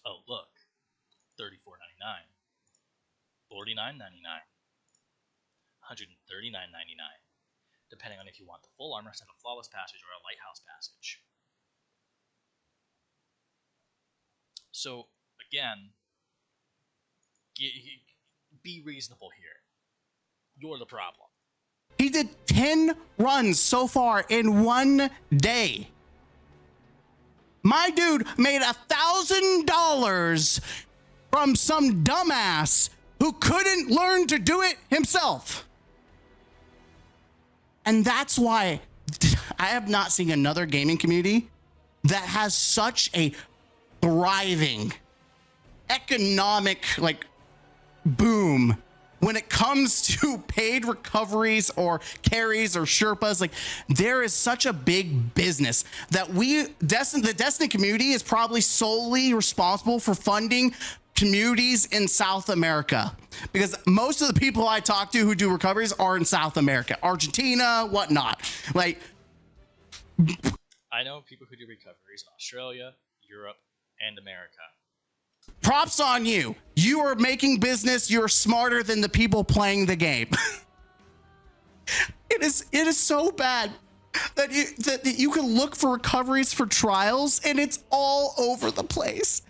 Oh look, $34.99, $49.99, $139.99, depending on if you want the full armor set, a flawless passage, or a lighthouse passage. So again, be reasonable here. You're the problem. He did 10 runs so far in one day. My dude made $1,000 from some dumbass who couldn't learn to do it himself. And that's why I have not seen another gaming community that has such a thriving economic boom when it comes to paid recoveries or carries or Sherpas. Like, there is such a big business that the Destiny community is probably solely responsible for funding communities in South America, because most of the people I talk to who do recoveries are in South America, Argentina, whatnot. Like, I know people who do recoveries in Australia, Europe, and America. Props on you. You are making business. You're smarter than the people playing the game. It is so bad that you can look for recoveries for trials and it's all over the place.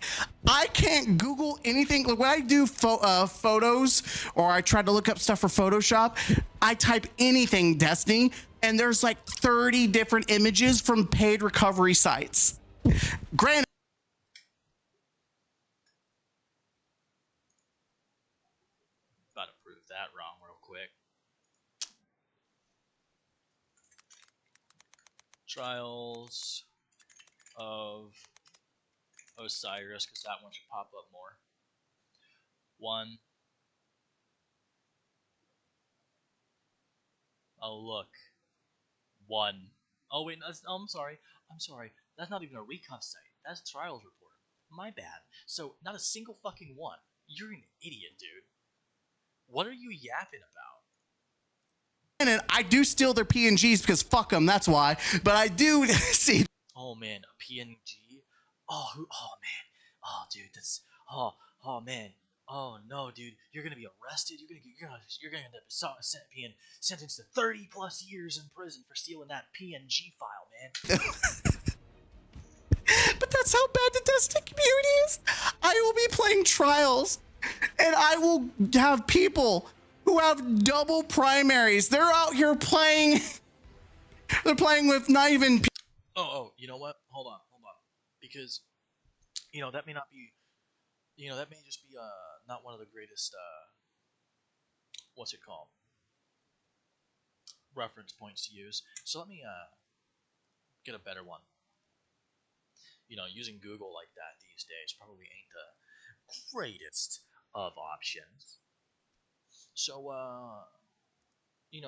I can't Google anything. Like, when I do photos, or I try to look up stuff for Photoshop, I type anything Destiny and there's like 30 different images from paid recovery sites. Granted, About to prove that wrong real quick. Trials of Osiris, because that one should pop up more. 1. Oh look. 1. Oh wait, I'm sorry. That's not even a recon site. That's a trials report. My bad. So not a single fucking one. You're an idiot, dude. What are you yapping about? and I do steal their PNGs because fuck them, that's why. But I do see. Oh man, a PNG? Oh man. Oh dude, that's oh man. Oh no, dude, you're gonna be arrested. You're gonna end up being sentenced to 30 plus years in prison for stealing that PNG file, man. But that's how bad the Destiny community is. I will be playing trials, and I will have people who have double primaries. They're out here playing. They're playing with not even. Oh, you know what? Hold on. Because, that may not be, that may just be not one of the greatest, what's it called? Reference points to use. So let me get a better one. Using Google like that these days probably ain't the greatest of options. So,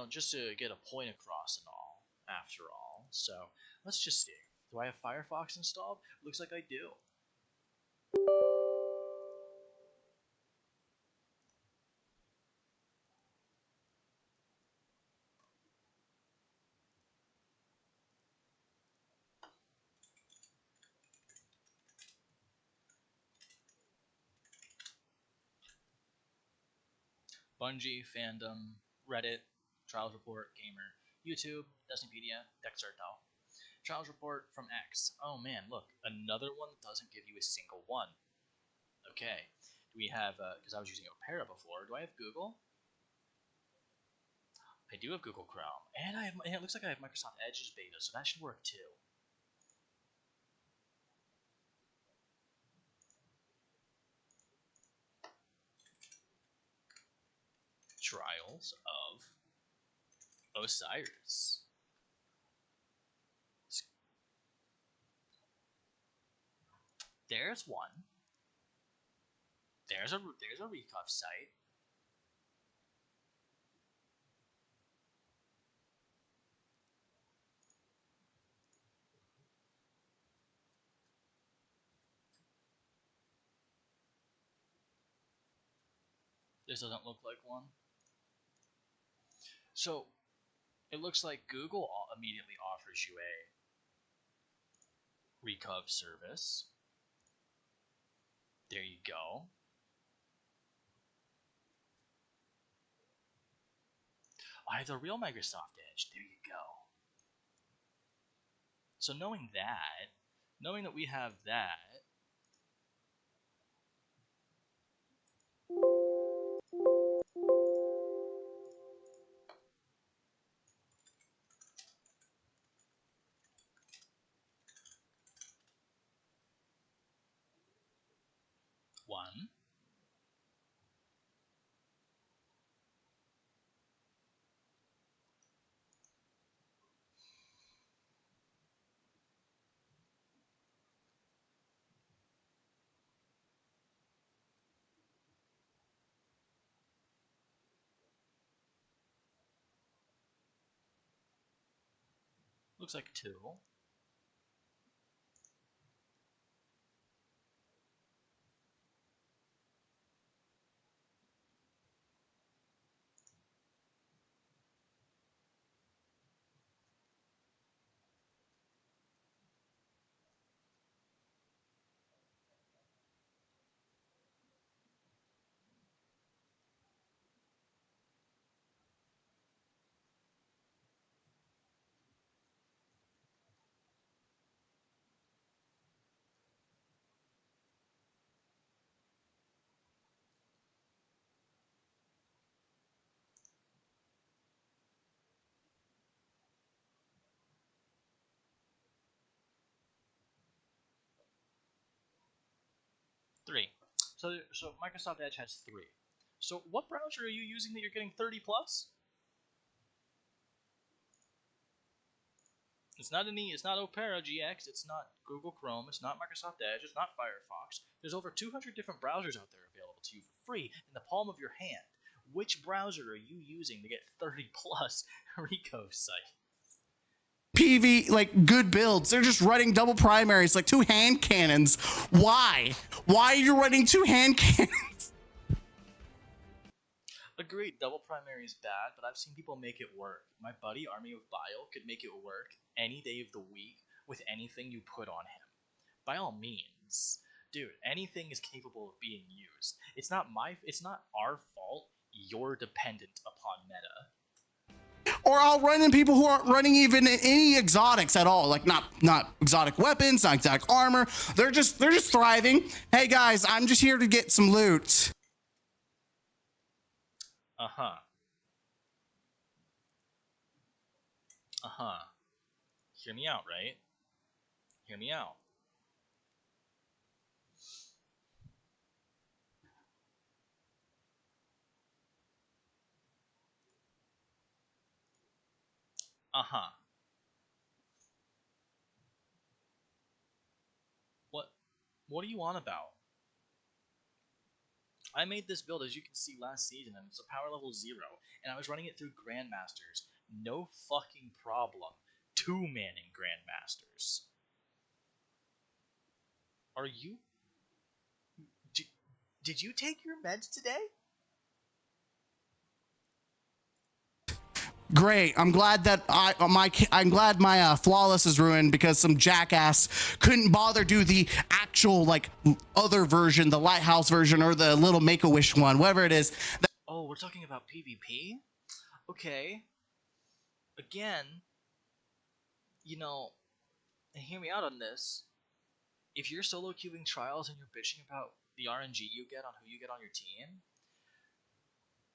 just to get a point across and all, after all. So, let's just see. Do I have Firefox installed? Looks like I do. Bungie, Fandom, Reddit, Trials Report, Gamer, YouTube, Destinypedia, Dexerto. Trials Report from X. Oh man, look, another one that doesn't give you a single one. Okay. Do we have, because I was using Opera before, do I have Google? I do have Google Chrome. And it looks like I have Microsoft Edge's beta, so that should work too. Trials of Osiris. There's one. There's a Recuff site. This doesn't look like one. So it looks like Google immediately offers you a Recuff service. There you go. I have the real Microsoft Edge. There you go. So knowing that we have that, one, looks like two, three. So Microsoft Edge has three. So what browser are you using that you're getting 30 plus? It's not Opera GX, it's not Google Chrome, it's not Microsoft Edge, it's not Firefox. There's over 200 different browsers out there available to you for free in the palm of your hand. Which browser are you using to get 30 plus Rico site? PV, like good builds. They're just running double primaries, like two hand cannons. Why? Why are you running two hand cannons? Agreed, double primary is bad, but I've seen people make it work. My buddy, Army of Bile, could make it work any day of the week with anything you put on him. By all means. Dude, anything is capable of being used. It's not our fault you're dependent upon meta. Or I'll run in people who aren't running even any exotics at all, like not exotic weapons, not exotic armor. They're just thriving. Hey guys, I'm just here to get some loot. Uh-huh. Uh-huh. Hear me out, right? Hear me out. Uh-huh. What are you on about? I made this build, as you can see, last season, and it's a power level 0, and I was running it through Grandmasters. No fucking problem. Two-manning Grandmasters. Are you... Did you take your meds today? Great. I'm glad that I'm glad my flawless is ruined because some jackass couldn't bother do the actual like other version, the lighthouse version or the little Make-A-Wish one, whatever it is. Oh, we're talking about PvP? Okay. Again, you know, and hear me out on this. If you're solo queuing trials and you're bitching about the RNG you get on who you get on your team.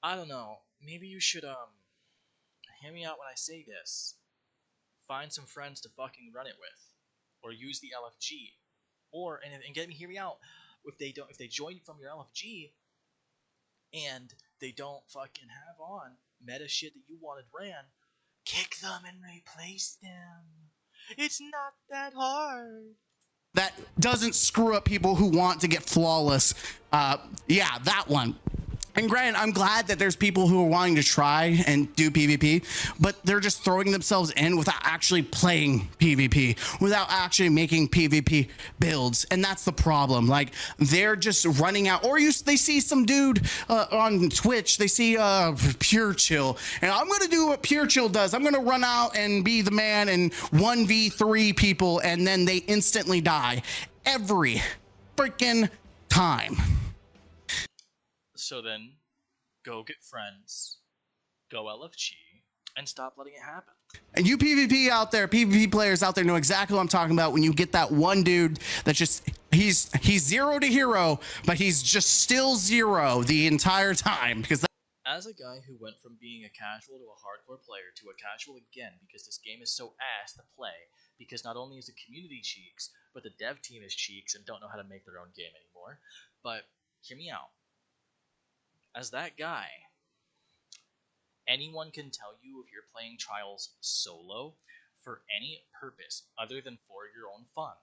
I don't know. Maybe you should hear me out when I say this. Find some friends to fucking run it with, or use the LFG, or and get me hear me out. If they join from your LFG and they don't fucking have on meta shit that you wanted ran, kick them and replace them. It's not that hard. That doesn't screw up people who want to get flawless. Yeah, that one. And granted, I'm glad that there's people who are wanting to try and do PvP, but they're just throwing themselves in without actually playing PvP, without actually making PvP builds. And that's the problem. Like, they're just running out, or they see some dude on Twitch, they see Pure Chill, and I'm going to do what Pure Chill does. I'm going to run out and be the man and 1v3 people, and then they instantly die every freaking time. So then, go get friends, go LFG, and stop letting it happen. And you PvP out there, PvP players out there know exactly what I'm talking about when you get that one dude that just, he's zero to hero, but he's just still zero the entire time. Because as a guy who went from being a casual to a hardcore player to a casual again because this game is so ass to play, because not only is the community cheeks, but the dev team is cheeks and don't know how to make their own game anymore. But hear me out. As that guy, anyone can tell you if you're playing Trials solo for any purpose other than for your own fun,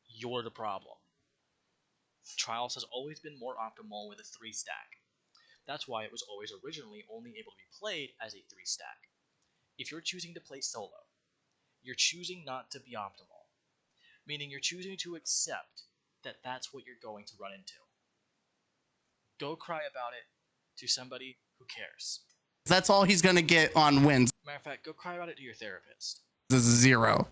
you're the problem. Trials has always been more optimal with a 3-stack. That's why it was always originally only able to be played as a 3-stack. If you're choosing to play solo, you're choosing not to be optimal, meaning you're choosing to accept that that's what you're going to run into. Go cry about it to somebody who cares. that's all he's going to get on wins. Matter of fact, go cry about it to your therapist. This is zero.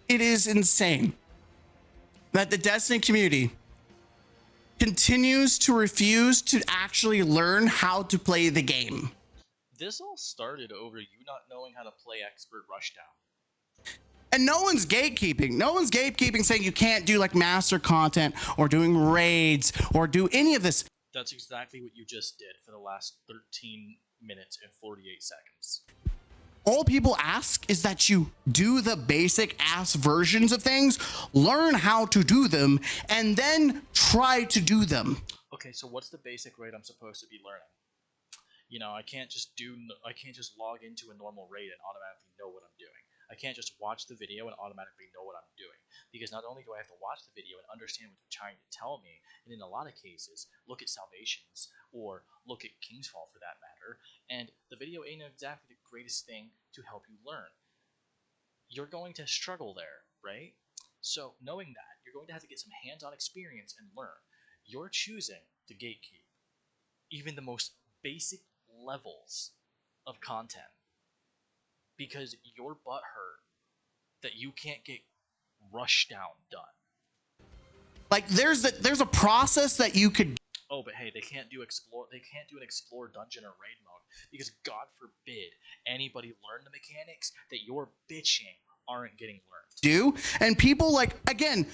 It is insane that the Destiny community continues to refuse to actually learn how to play the game. This all started over you not knowing how to play Expert Rushdown. And no one's gatekeeping. No one's gatekeeping saying you can't do like master content or doing raids or do any of this. That's exactly what you just did for the last 13 minutes and 48 seconds. All people ask is that you do the basic ass versions of things, learn how to do them, and then try to do them. Okay, so what's the basic raid I'm supposed to be learning? You know, I can't just log into a normal raid and automatically know what I'm doing. I can't just watch the video and automatically know what I'm doing, because not only do I have to watch the video and understand what they're trying to tell me, and in a lot of cases, look at Salvations, or look at Kingsfall for that matter, and the video ain't exactly the greatest thing to help you learn. You're going to struggle there, right? So knowing that, you're going to have to get some hands-on experience and learn. You're choosing to gatekeep even the most basic levels of content because you're butthurt that you can't get Rushdown done. Like there's a process that you could. Oh, but hey, they can't do an explore dungeon or raid mode because God forbid anybody learn the mechanics that you're bitching aren't getting learned. Do and people like again.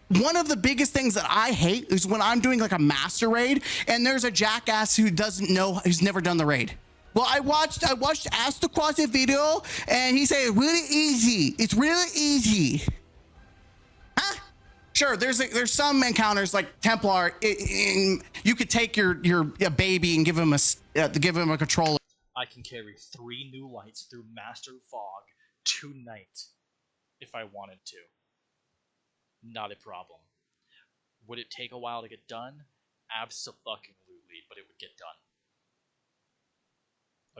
One of the biggest things that I hate is when I'm doing like a master raid and there's a jackass who doesn't know, who's never done the raid. Well, I watched Ask the Quasi video and he said, really easy. It's really easy. Huh? Sure, there's some encounters like Templar. You could take your baby and give him a controller. I can carry 3 new lights through Master Fog tonight if I wanted to. Not a problem. Would it take a while to get done? Abso-fucking-lutely, but it would get done.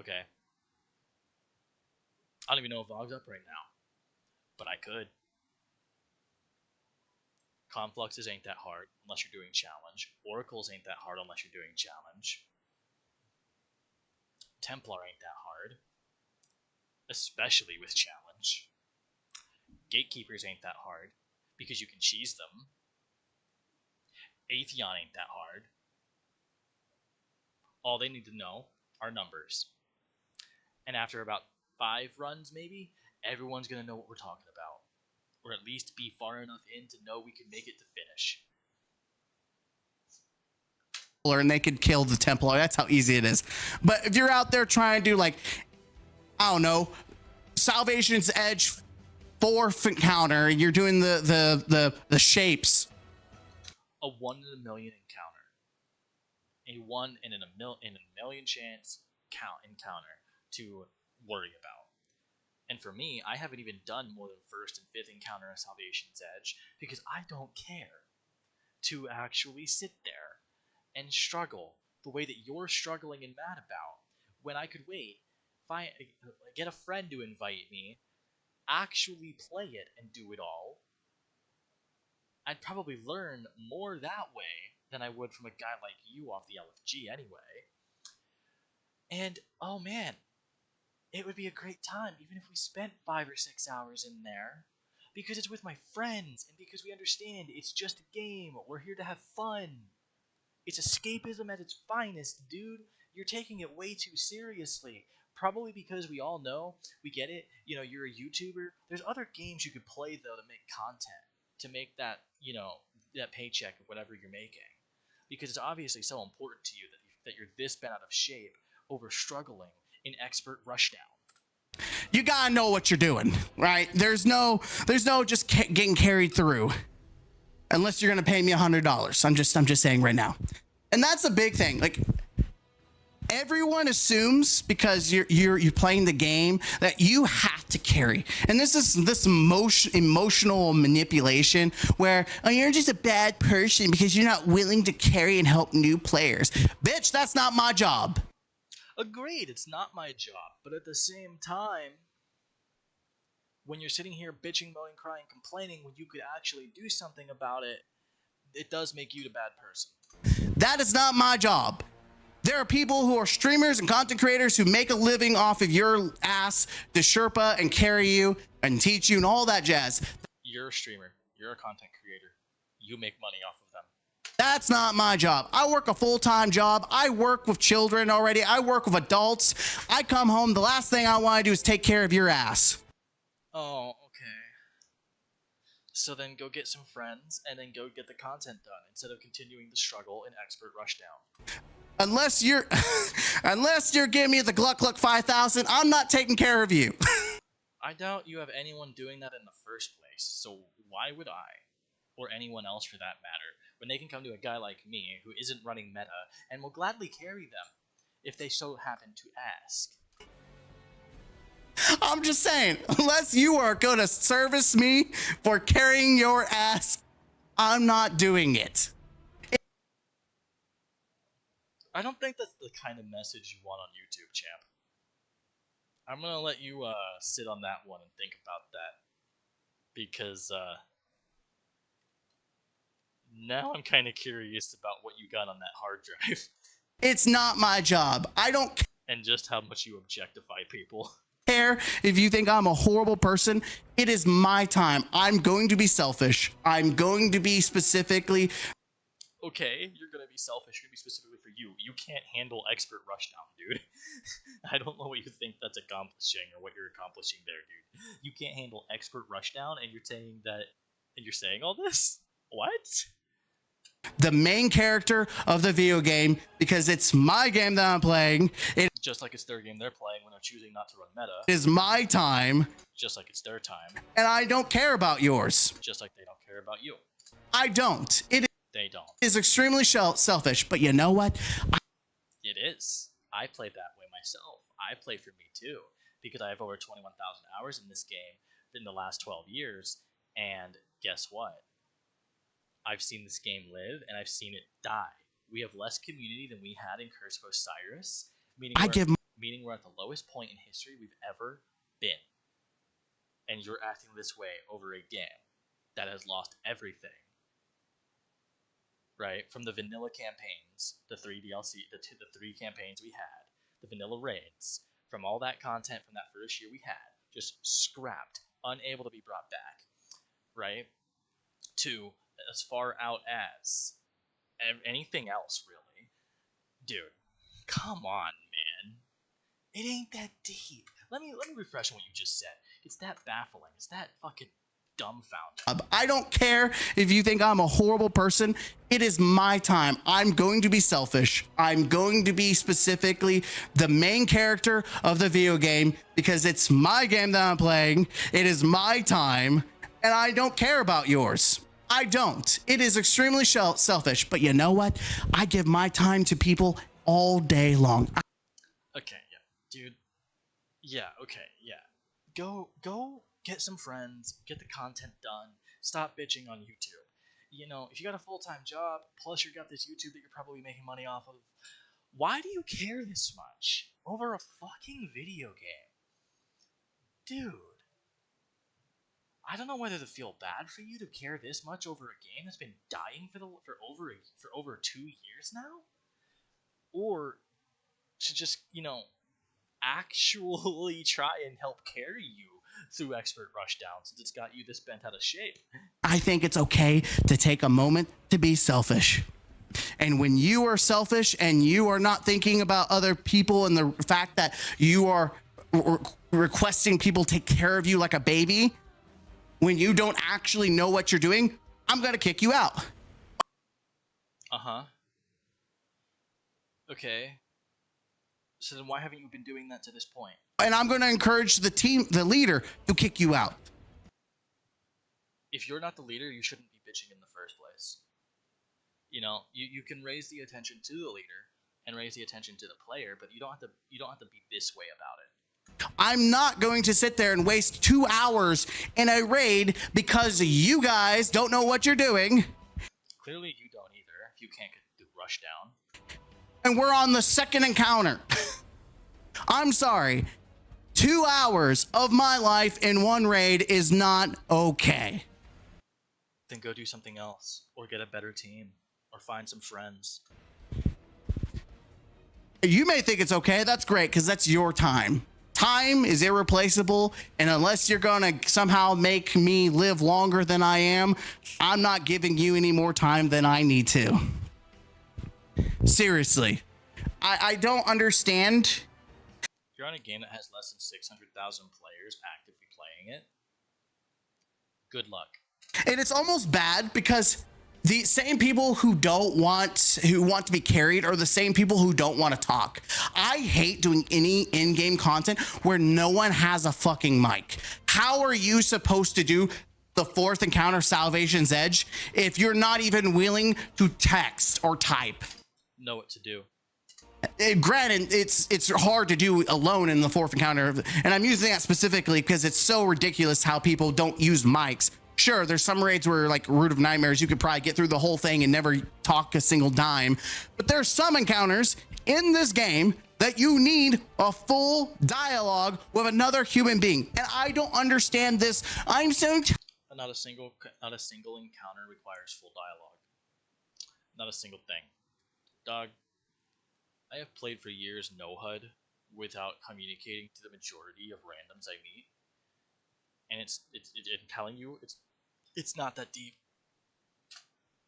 Okay. I don't even know if Vog's up right now, but I could. Confluxes ain't that hard unless you're doing challenge. Oracles ain't that hard unless you're doing challenge. Templar ain't that hard, especially with challenge. Gatekeepers ain't that hard because you can cheese them. Atheon ain't that hard. All they need to know are numbers. And after about 5 runs, maybe, everyone's going to know what we're talking about. or at least be far enough in to know we can make it to finish. And they could kill the Templar. That's how easy it is. But if you're out there trying to do, like, I don't know, Salvation's Edge 4th encounter, you're doing the shapes. A 1 in a million encounter. A 1 in a million chance encounter to worry about. And for me, I haven't even done more than 1st and 5th encounter of Salvation's Edge because I don't care to actually sit there and struggle the way that you're struggling and mad about when I could wait, get a friend to invite me, actually play it and do it all. I'd probably learn more that way than I would from a guy like you off the LFG anyway. And oh man, it would be a great time even if we spent 5 or 6 hours in there, because it's with my friends and because we understand it's just a game. We're here to have fun. It's escapism at its finest, dude. You're taking it way too seriously. Probably because we all know, we get it, you know, you're a YouTuber. There's other games you could play, though, to make content, to make that, you know, that paycheck of whatever you're making. Because it's obviously so important to you that you're this bent out of shape over struggling in expert rushdown. You gotta know what you're doing, right? There's no just getting carried through. Unless you're gonna pay me $100. I'm just saying right now. And that's a big thing. Like, everyone assumes because you're playing the game that you have to carry, and this is this emotional manipulation where, oh, you're just a bad person because you're not willing to carry and help new players. Bitch, that's not my job. Agreed, it's not my job, but at the same time, when you're sitting here bitching, moaning, crying, complaining, when you could actually do something about it, it does make you the bad person. That is not my job. There are people who are streamers and content creators who make a living off of your ass to Sherpa and carry you and teach you and all that jazz. You're a streamer. You're a content creator. You make money off of them. That's not my job. I work a full-time job. I work with children already. I work with adults. I come home, the last thing I want to do is take care of your ass. Oh, okay. So then go get some friends and then go get the content done instead of continuing the struggle in expert rushdown. Unless you're giving me the Gluck Gluck 5000, I'm not taking care of you. I doubt you have anyone doing that in the first place, so why would I, or anyone else for that matter, when they can come to a guy like me who isn't running meta and will gladly carry them if they so happen to ask. I'm just saying, unless you are going to service me for carrying your ass, I'm not doing it. I don't think that's the kind of message you want on YouTube, champ. I'm gonna let you sit on that one and think about that, because now I'm kind of curious about what you got on that hard drive. It's not my job. I don't care. And just how much you objectify people. If you think I'm a horrible person, it is my time. I'm going to be selfish. I'm going to be specifically. Okay, you're gonna be selfish. You're gonna be specifically for you. You can't handle expert rushdown, dude. I don't know what you think that's accomplishing or what you're accomplishing there, dude. You can't handle expert rushdown, and you're saying that, and you're saying all this? What? The main character of the video game, because it's my game that I'm playing. It Just like it's their game they're playing when they're choosing not to run meta. is my time. Just like it's their time. And I don't care about yours. Just like they don't care about you. I don't. They don't. Is extremely selfish, but you know what? It is. I played that way myself. I play for me too, because I have over 21,000 hours in this game in the last 12 years, and guess what? I've seen this game live, and I've seen it die. We have less community than we had in Curse of Osiris, meaning we're at the lowest point in history we've ever been. And you're acting this way over a game that has lost everything. Right? From the vanilla campaigns, the 3 DLC, the 3 campaigns we had, the vanilla raids, from all that content from that first year we had, just scrapped, unable to be brought back, right? To as far out as anything else, really. Dude, come on, man. It ain't that deep. Let me refresh on what you just said. It's that baffling. It's that fucking dumbfounded. I don't care if you think I'm a horrible person. It is my time. I'm going to be selfish. I'm going to be specifically the main character of the video game because it's my game that I'm playing. It is my time, and I don't care about yours. I don't. It is extremely selfish. But you know what? I give my time to people all day long. Okay, yeah, dude. Yeah, okay, yeah. Go get some friends, get the content done, stop bitching on YouTube. You know, if you got a full-time job, plus you got this YouTube that you're probably making money off of, why do you care this much over a fucking video game? Dude, I don't know whether to feel bad for you to care this much over a game that's been dying for over 2 years now, or to just, actually try and help carry you through expert rushdown since it's got you this bent out of shape. I think it's okay to take a moment to be selfish. And when you are selfish and you are not thinking about other people and the fact that you are requesting people take care of you like a baby, when you don't actually know what you're doing, I'm going to kick you out. Uh-huh. Okay. So then why haven't you been doing that to this point? And I'm going to encourage the leader to kick you out. If you're not the leader, you shouldn't be bitching in the first place. You can raise the attention to the leader and raise the attention to the player, but you don't have to be this way about it. I'm not going to sit there and waste 2 hours in a raid because you guys don't know what you're doing. Clearly you don't either, if you can't get the rush down. And we're on the second encounter. I'm sorry. 2 hours of my life in one raid is not okay. Then go do something else, or get a better team, or find some friends. You may think it's okay. That's great, because that's your time. Time is irreplaceable, and unless you're going to somehow make me live longer than I am, I'm not giving you any more time than I need to. Seriously. I don't understand. If you're on a game that has less than 600,000 players actively playing it, good luck. And it's almost bad because the same people who want to be carried are the same people who don't want to talk. I hate doing any in-game content where no one has a fucking mic. How are you supposed to do the fourth encounter, Salvation's Edge, if you're not even willing to text or type? Know what to do. Granted, it's hard to do alone in the fourth encounter, and I'm using that specifically because it's so ridiculous how people don't use mics. Sure, there's some raids where, like Root of Nightmares, you could probably get through the whole thing and never talk a single dime, but there's some encounters in this game that you need a full dialogue with another human being, and I don't understand this. I'm so not a single encounter requires full dialogue. Not a single thing. Dog, I have played for years no HUD without communicating to the majority of randoms I meet, and I'm telling you, it's not that deep.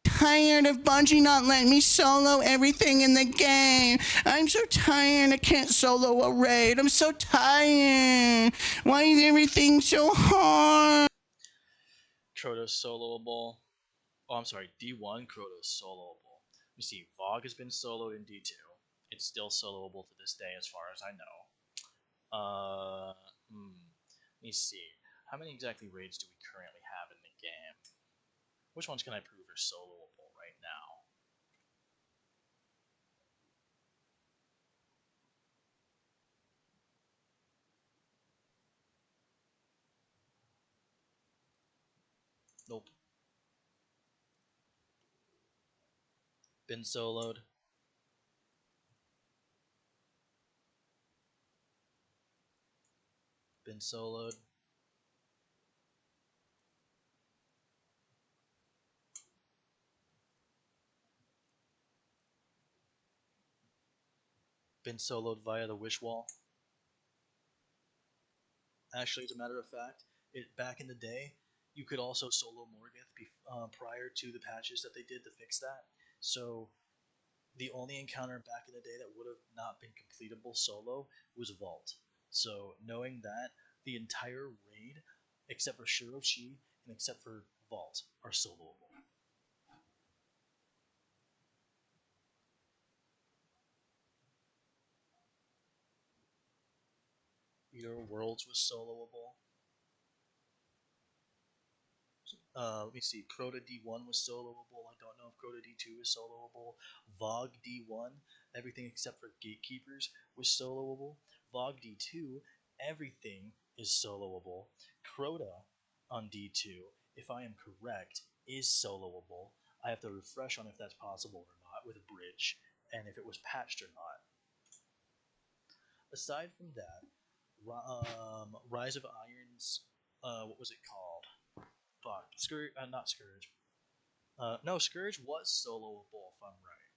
Tired of Bungie not letting me solo everything in the game. I'm so tired. I can't solo a raid. I'm so tired. Why is everything so hard? Krotos soloable. Oh, I'm sorry, D1 Krotos soloable. You see, Vogue has been soloed in D2. It's still soloable to this day, as far as I know. Let me see. How many exactly raids do we currently have in the game? Which ones can I prove are soloable right now? Nope. Been soloed. Been soloed. Been soloed via the wish wall. Actually, as a matter of fact, back in the day, you could also solo Morgoth prior to the patches that they did to fix that. So the only encounter back in the day that would have not been completable solo was Vault. So knowing that, the entire raid, except for Shiroshi and except for Vault, are soloable. Your Worlds was soloable. Let me see. Crota D1 was soloable. I don't know if Crota D2 is soloable. Vogue D1, everything except for Gatekeepers was soloable. Vogue D2, everything is soloable. Crota on D2, if I am correct, is soloable. I have to refresh on if that's possible or not with a bridge, and if it was patched or not. Aside from that, Rise of Irons, what was it called? Fuck, Scourge, not Scourge. No, Scourge was soloable if I'm right.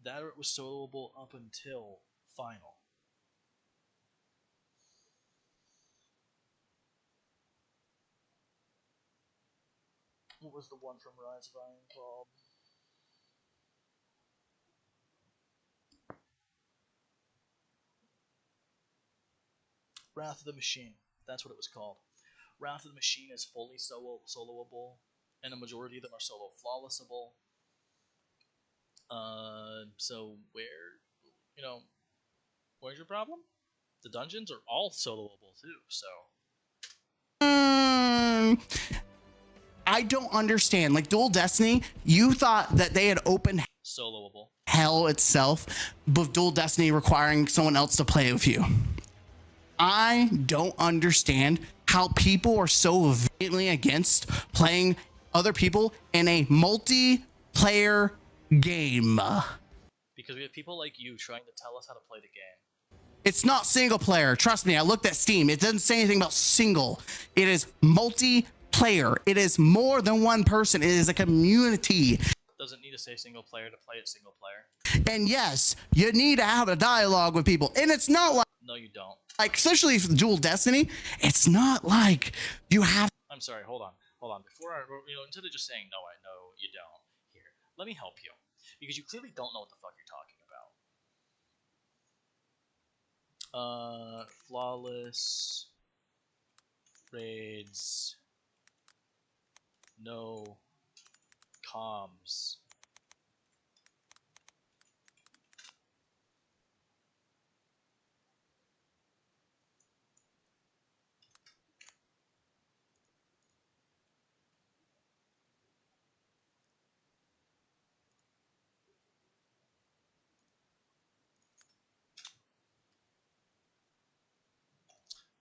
That or it was soloable up until final. What was the one from Rise of Iron called? Wrath of the Machine. That's what it was called. Wrath of the Machine is fully soloable, and a majority of them are solo flawlessable. So you know, where's your problem? The dungeons are all soloable too. So Mm, I don't understand. Like Dual Destiny, you thought that they had opened soloable. hell itself, with Dual Destiny requiring someone else to play with you. I don't understand how people are so vehemently against playing other people in a multiplayer game. Because we have people like you trying to tell us how to play the game. It's not single player. Trust me, I looked at Steam. It doesn't say anything about single. It is multiplayer. It is more than one person. It is a community. Doesn't need to say single player to play it single player. And yes, you need to have a dialogue with people. And it's not like, no, you don't. Like, especially for Dual Destiny, it's not like you have. I'm sorry, hold on. Before instead of just saying no, I know you don't. Here, let me help you, because you clearly don't know what the fuck you're talking about. Flawless raids, no comms.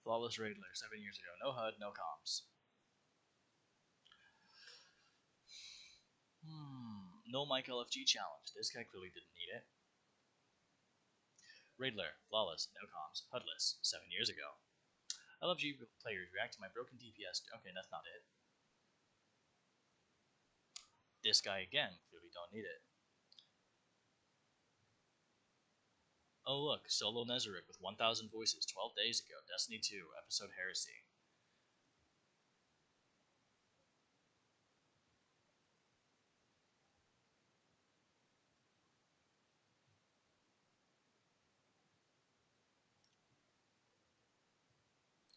Flawless raid layer 7 years ago. No HUD, no comms. No Mike LFG challenge. This guy clearly didn't need it. Raid layer, flawless, no comms, HUDless, 7 years ago. LFG players react to my broken DPS. Okay, that's not it. This guy again, clearly don't need it. Oh look, solo Nezarec with 1,000 voices 12 days ago. Destiny 2, episode Heresy.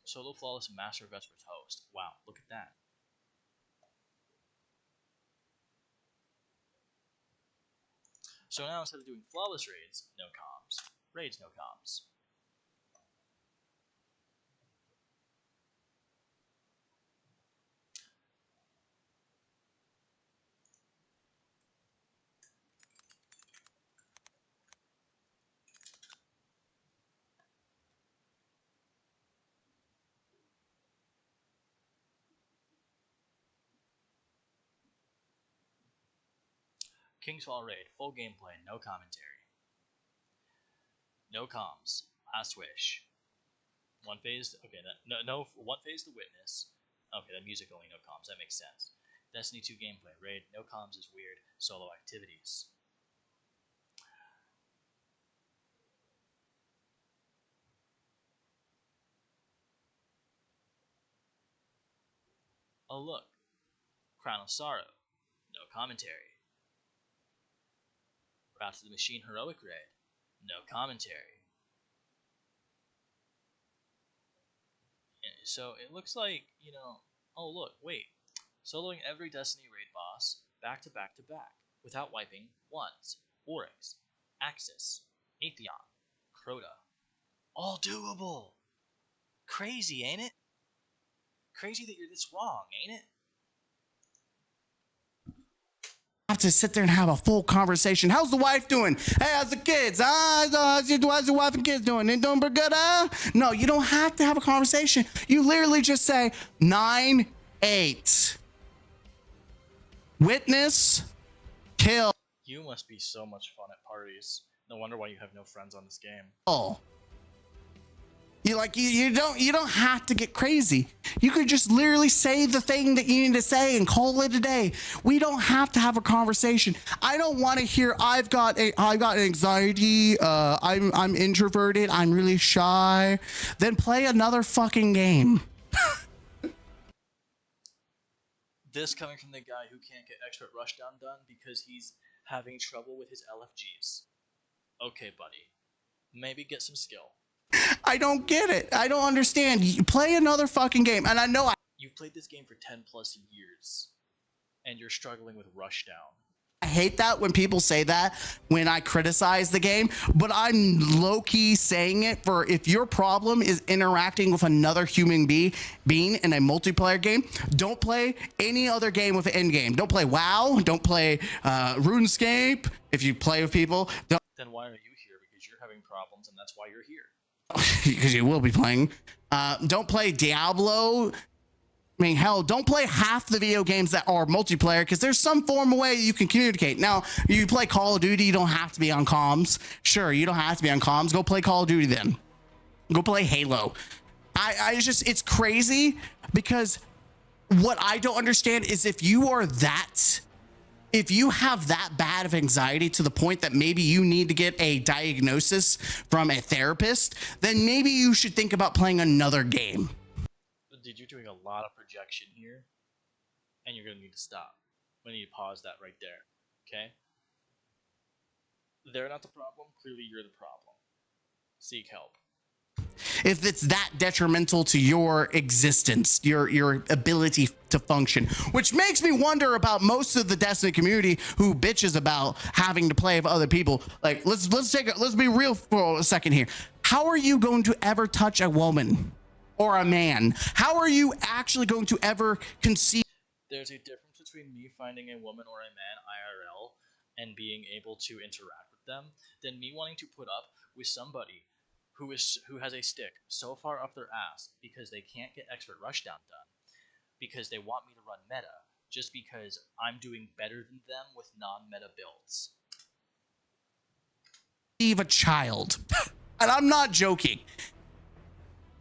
Solo Flawless Master of Vesper's host. Wow, look at that. So now instead of doing flawless raids, no comms. Raids, no comms. Kingsfall Raid, full gameplay, no commentary. No comms. Last wish. One phase. Okay, no. One phase to witness. Okay, that music only, no comms. That makes sense. Destiny 2 gameplay. Raid. No comms is weird. Solo activities. Oh look. Crown of Sorrow. No commentary. Wrath of the Machine Heroic Raid. No commentary. So it looks like, Oh look, wait. Soloing every Destiny raid boss back to back to back without wiping ones. Oryx, Axis, Atheon, Crota. All doable. Crazy, ain't it? Crazy that you're this wrong, ain't it? Have to sit there and have a full conversation. How's the wife doing? Hey, how's the kids? How's your wife and kids doing? They doing pretty good? No, you don't have to have a conversation. You literally just say 9-8. Witness, kill. You must be so much fun at parties. No wonder why you have no friends on this game. You don't have to get crazy. You could just literally say the thing that you need to say and call it a day. We don't have to have a conversation. I don't want to hear I've got anxiety, I'm introverted, I'm really shy. Then play another fucking game. This coming from the guy who can't get expert rushdown done because he's having trouble with his LFGs. Okay, buddy. Maybe get some skill. I don't get it. I don't understand. You play another fucking game. And I know You've played this game for 10 plus years, and you're struggling with rushdown. I hate that when people say that when I criticize the game, but I'm low-key saying it for if your problem is interacting with another human being in a multiplayer game, don't play any other game with an end game. Don't play WoW. Don't play RuneScape. If you play with people, then why are you here? Because you're having problems, and that's why you're here. Because you will be playing. Don't play Diablo. I mean, hell, don't play half the video games that are multiplayer because there's some form of way you can communicate. Now, you play Call of Duty, you don't have to be on comms. Sure, you don't have to be on comms. Go play Call of Duty then. Go play Halo. It's crazy because what I don't understand is if you have that bad of anxiety to the point that maybe you need to get a diagnosis from a therapist, then maybe you should think about playing another game. Dude, you're doing a lot of projection here, and you're going to need to stop. We need to pause that right there, okay? They're not the problem. Clearly, you're the problem. Seek help. If it's that detrimental to your existence, your ability to function, which makes me wonder about most of the Destiny community who bitches about having to play with other people. Like, let's be real for a second here. How are you going to ever touch a woman or a man? How are you actually going to ever conceive? There's a difference between me finding a woman or a man IRL and being able to interact with them than me wanting to put up with somebody who has a stick so far up their ass because they can't get expert rushdown done, because they want me to run meta, just because I'm doing better than them with non-meta builds. A child, and I'm not joking.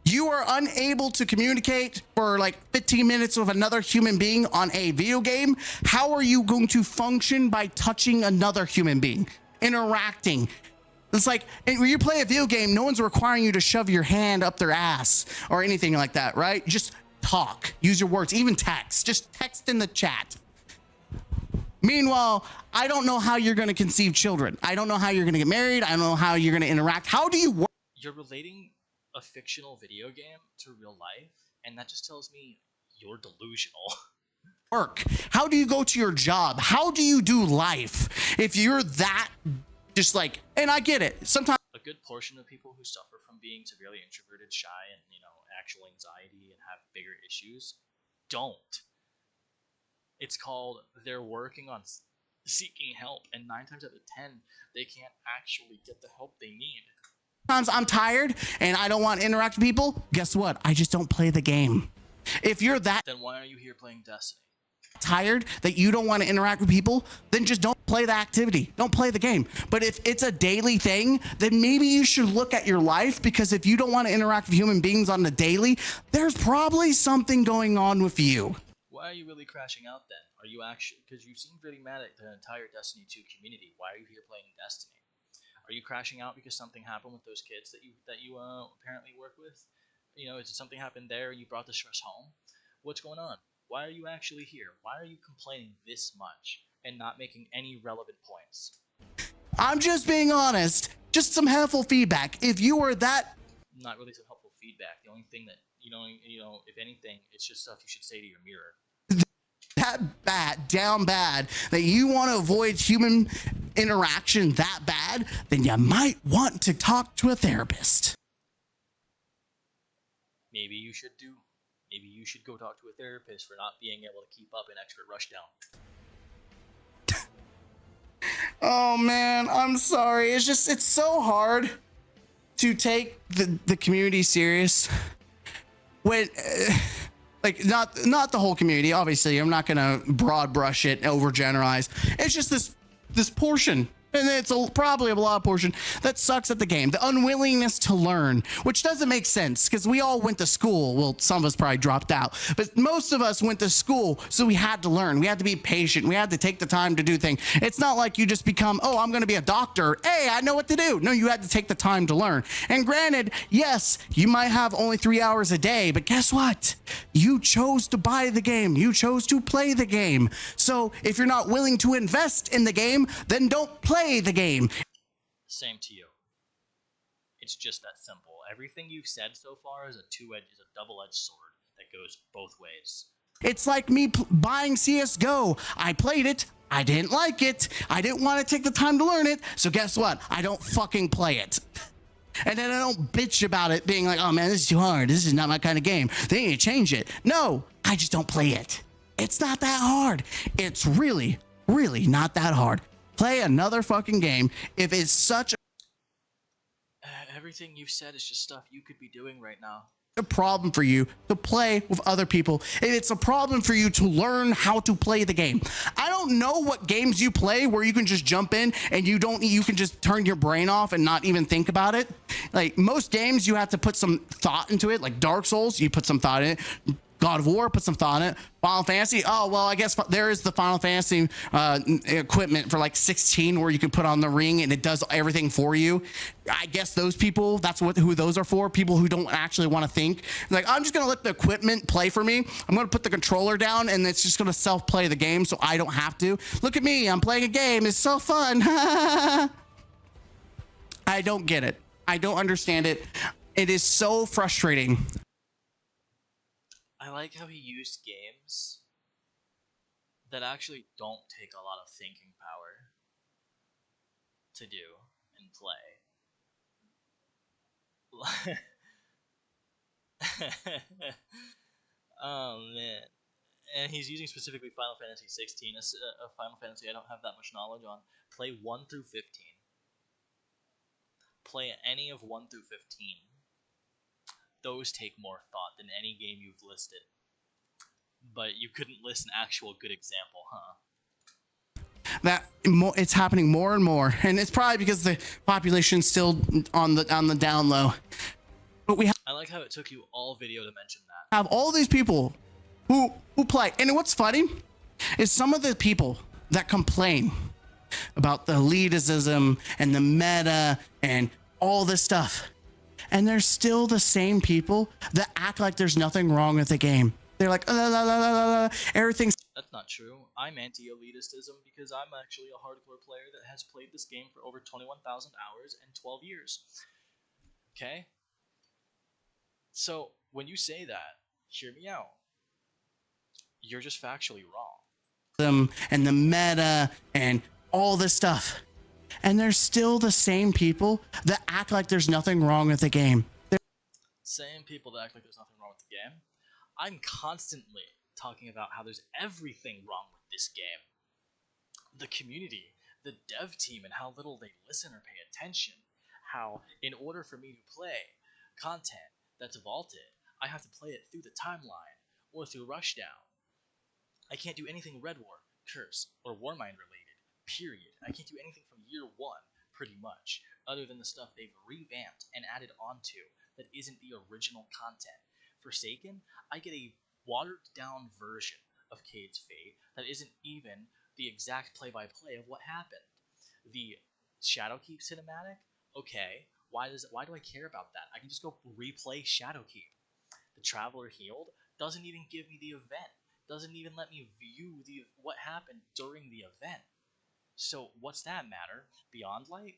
You are unable to communicate for like 15 minutes with another human being on a video game. How are you going to function by touching another human being, interacting? It's like when you play a video game, no one's requiring you to shove your hand up their ass or anything like that, right? Just talk, use your words, even text, just text in the chat. Meanwhile, I don't know how you're going to conceive children. I don't know how you're going to get married. I don't know how you're going to interact. How do you work? You're relating a fictional video game to real life, and that just tells me you're delusional. Work. How do you go to your job? How do you do life if you're that just like, and I get it. Sometimes a good portion of people who suffer from being severely introverted, shy, and actual anxiety and have bigger issues don't. It's called they're working on seeking help, and 9 times out of 10 they can't actually get the help they need. Sometimes I'm tired and I don't want to interact with people. Guess what? I just don't play the game. If you're that then why are you here playing Destiny? Tired that you don't want to interact with people, then just don't play the activity. Don't play the game. But if it's a daily thing, then maybe you should look at your life, because if you don't want to interact with human beings on the daily, there's probably something going on with you. Why are you really crashing out then? Are you actually, because you seem really mad at the entire Destiny 2 community. Why are you here playing Destiny? Are you crashing out because something happened with those kids that you apparently work with? Did something happen there and you brought the stress home? What's going on? Why are you actually here? Why are you complaining this much and not making any relevant points? I'm just being honest. Just some helpful feedback. If you were that... Not really some helpful feedback. The only thing that if anything, it's just stuff you should say to your mirror. That bad, down bad, that you want to avoid human interaction that bad, then you might want to talk to a therapist. Maybe you should go talk to a therapist for not being able to keep up an extra rushdown. Oh man, I'm sorry. It's so hard to take the community serious when like not the whole community. Obviously, I'm not gonna broad brush it, overgeneralize. It's just this portion. And it's probably a lot of portion that sucks at the game. The unwillingness to learn, which doesn't make sense because we all went to school. Well, some of us probably dropped out, but most of us went to school, so we had to learn. We had to be patient. We had to take the time to do things. It's not like you just become, oh, I'm going to be a doctor. Hey, I know what to do. No, you had to take the time to learn. And granted, yes, you might have only 3 hours a day, but guess what? You chose to buy the game. You chose to play the game. So if you're not willing to invest in the game, then don't play the game. Same to you. It's just that simple. Everything you've said so far is a double-edged sword that goes both ways. It's like me buying CSGO. I played it. I didn't like it. I didn't want to take the time to learn it. So guess what? I don't fucking play it. And then I don't bitch about it being like, oh man, this is too hard. This is not my kind of game. They need to change it. No, I just don't play it. It's not that hard. It's really, really not that hard. Play another fucking game if it's such everything you've said is just stuff you could be doing right now. a problem for you to play with other people. If it's a problem for you to learn how to play the game. I don't know what games you play where you can just jump in and you can just turn your brain off and not even think about it. Like most games you have to put some thought into it, like Dark Souls, you put some thought in it. God of War, put some thought in it. Final Fantasy, oh, well, I guess there is the Final Fantasy equipment for like 16 where you can put on the ring and it does everything for you. I guess those people, that's who those are for, people who don't actually want to think. Like, I'm just going to let the equipment play for me. I'm going to put the controller down and it's just going to self-play the game so I don't have to. Look at me, I'm playing a game. It's so fun. I don't get it. I don't understand it. It is so frustrating. I like how he used games that actually don't take a lot of thinking power to do and play. Oh man. And he's using specifically Final Fantasy 16, a Final Fantasy I don't have that much knowledge on. Play 1 through 15. Play any of 1 through 15. Those take more thought than any game you've listed. But you couldn't list an actual good example, huh? It's happening more and more, and it's probably because the population's still on the down low. But I like how it took you all video to mention that. Have all these people who play, and what's funny is some of the people that complain about the elitism and the meta and all this stuff. And they're still the same people that act like there's nothing wrong with the game. They're like, everything's... That's not true. I'm anti-elitism because I'm actually a hardcore player that has played this game for over 21,000 hours and 12 years. Okay? So, when you say that, hear me out. You're just factually wrong. And the meta and all this stuff. And they're still the same people that act like there's nothing wrong with the game. Same people that act like there's nothing wrong with the game. I'm constantly talking about how there's everything wrong with this game. The community, the dev team, and how little they listen or pay attention. How, in order for me to play content that's vaulted, I have to play it through the timeline or through Rushdown. I can't do anything Red War, Curse, or Warmind related. Period. I can't do anything from year one, pretty much, other than the stuff they've revamped and added onto that isn't the original content. Forsaken, I get a watered-down version of Cade's fate that isn't even the exact play-by-play of what happened. The Shadowkeep cinematic? Okay, why do I care about that? I can just go replay Shadowkeep. The Traveler Healed doesn't even give me the event. Doesn't even let me view what happened during the event. So what's that matter? Beyond Light?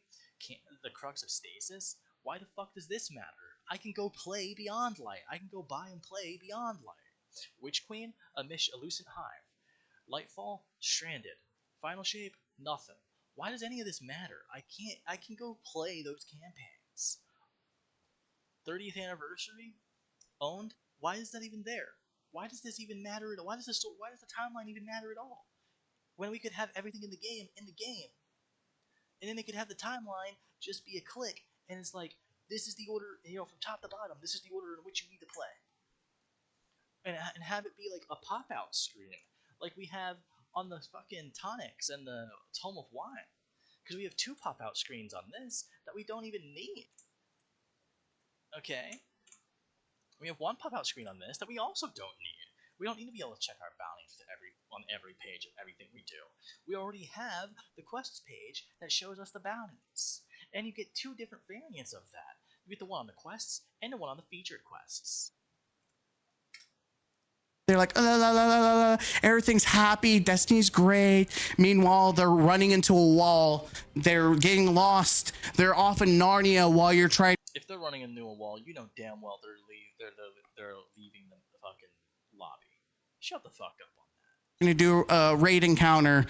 The Crux of Stasis? Why the fuck does this matter? I can go play Beyond Light. I can go buy and play Beyond Light. Witch Queen, a Lucent Hive. Lightfall, Stranded. Final Shape, nothing. Why does any of this matter? I can go play those campaigns. 30th anniversary, owned. Why is that even there? Why does this even matter at all? Why does the timeline even matter at all? When we could have everything in the game, and then they could have the timeline just be a click, and it's like, this is the order, from top to bottom, this is the order in which you need to play. And have it be like a pop-out screen, like we have on the fucking Tonics and the Tome of Wine. Because we have 2 pop-out screens on this that we don't even need. Okay? We have 1 pop-out screen on this that we also don't need. We don't need to be able to check our bounties on every page of everything we do. We already have the quests page that shows us the bounties. And you get 2 different variants of that. You get the one on the quests and the one on the featured quests. They're like, la, la, la, la, la. Everything's happy. Destiny's great. Meanwhile, they're running into a wall. They're getting lost. They're off in Narnia while you're trying. If they're running into a wall, you know damn well they're leaving the fucking lobby. Shut the fuck up on that. To do a raid encounter.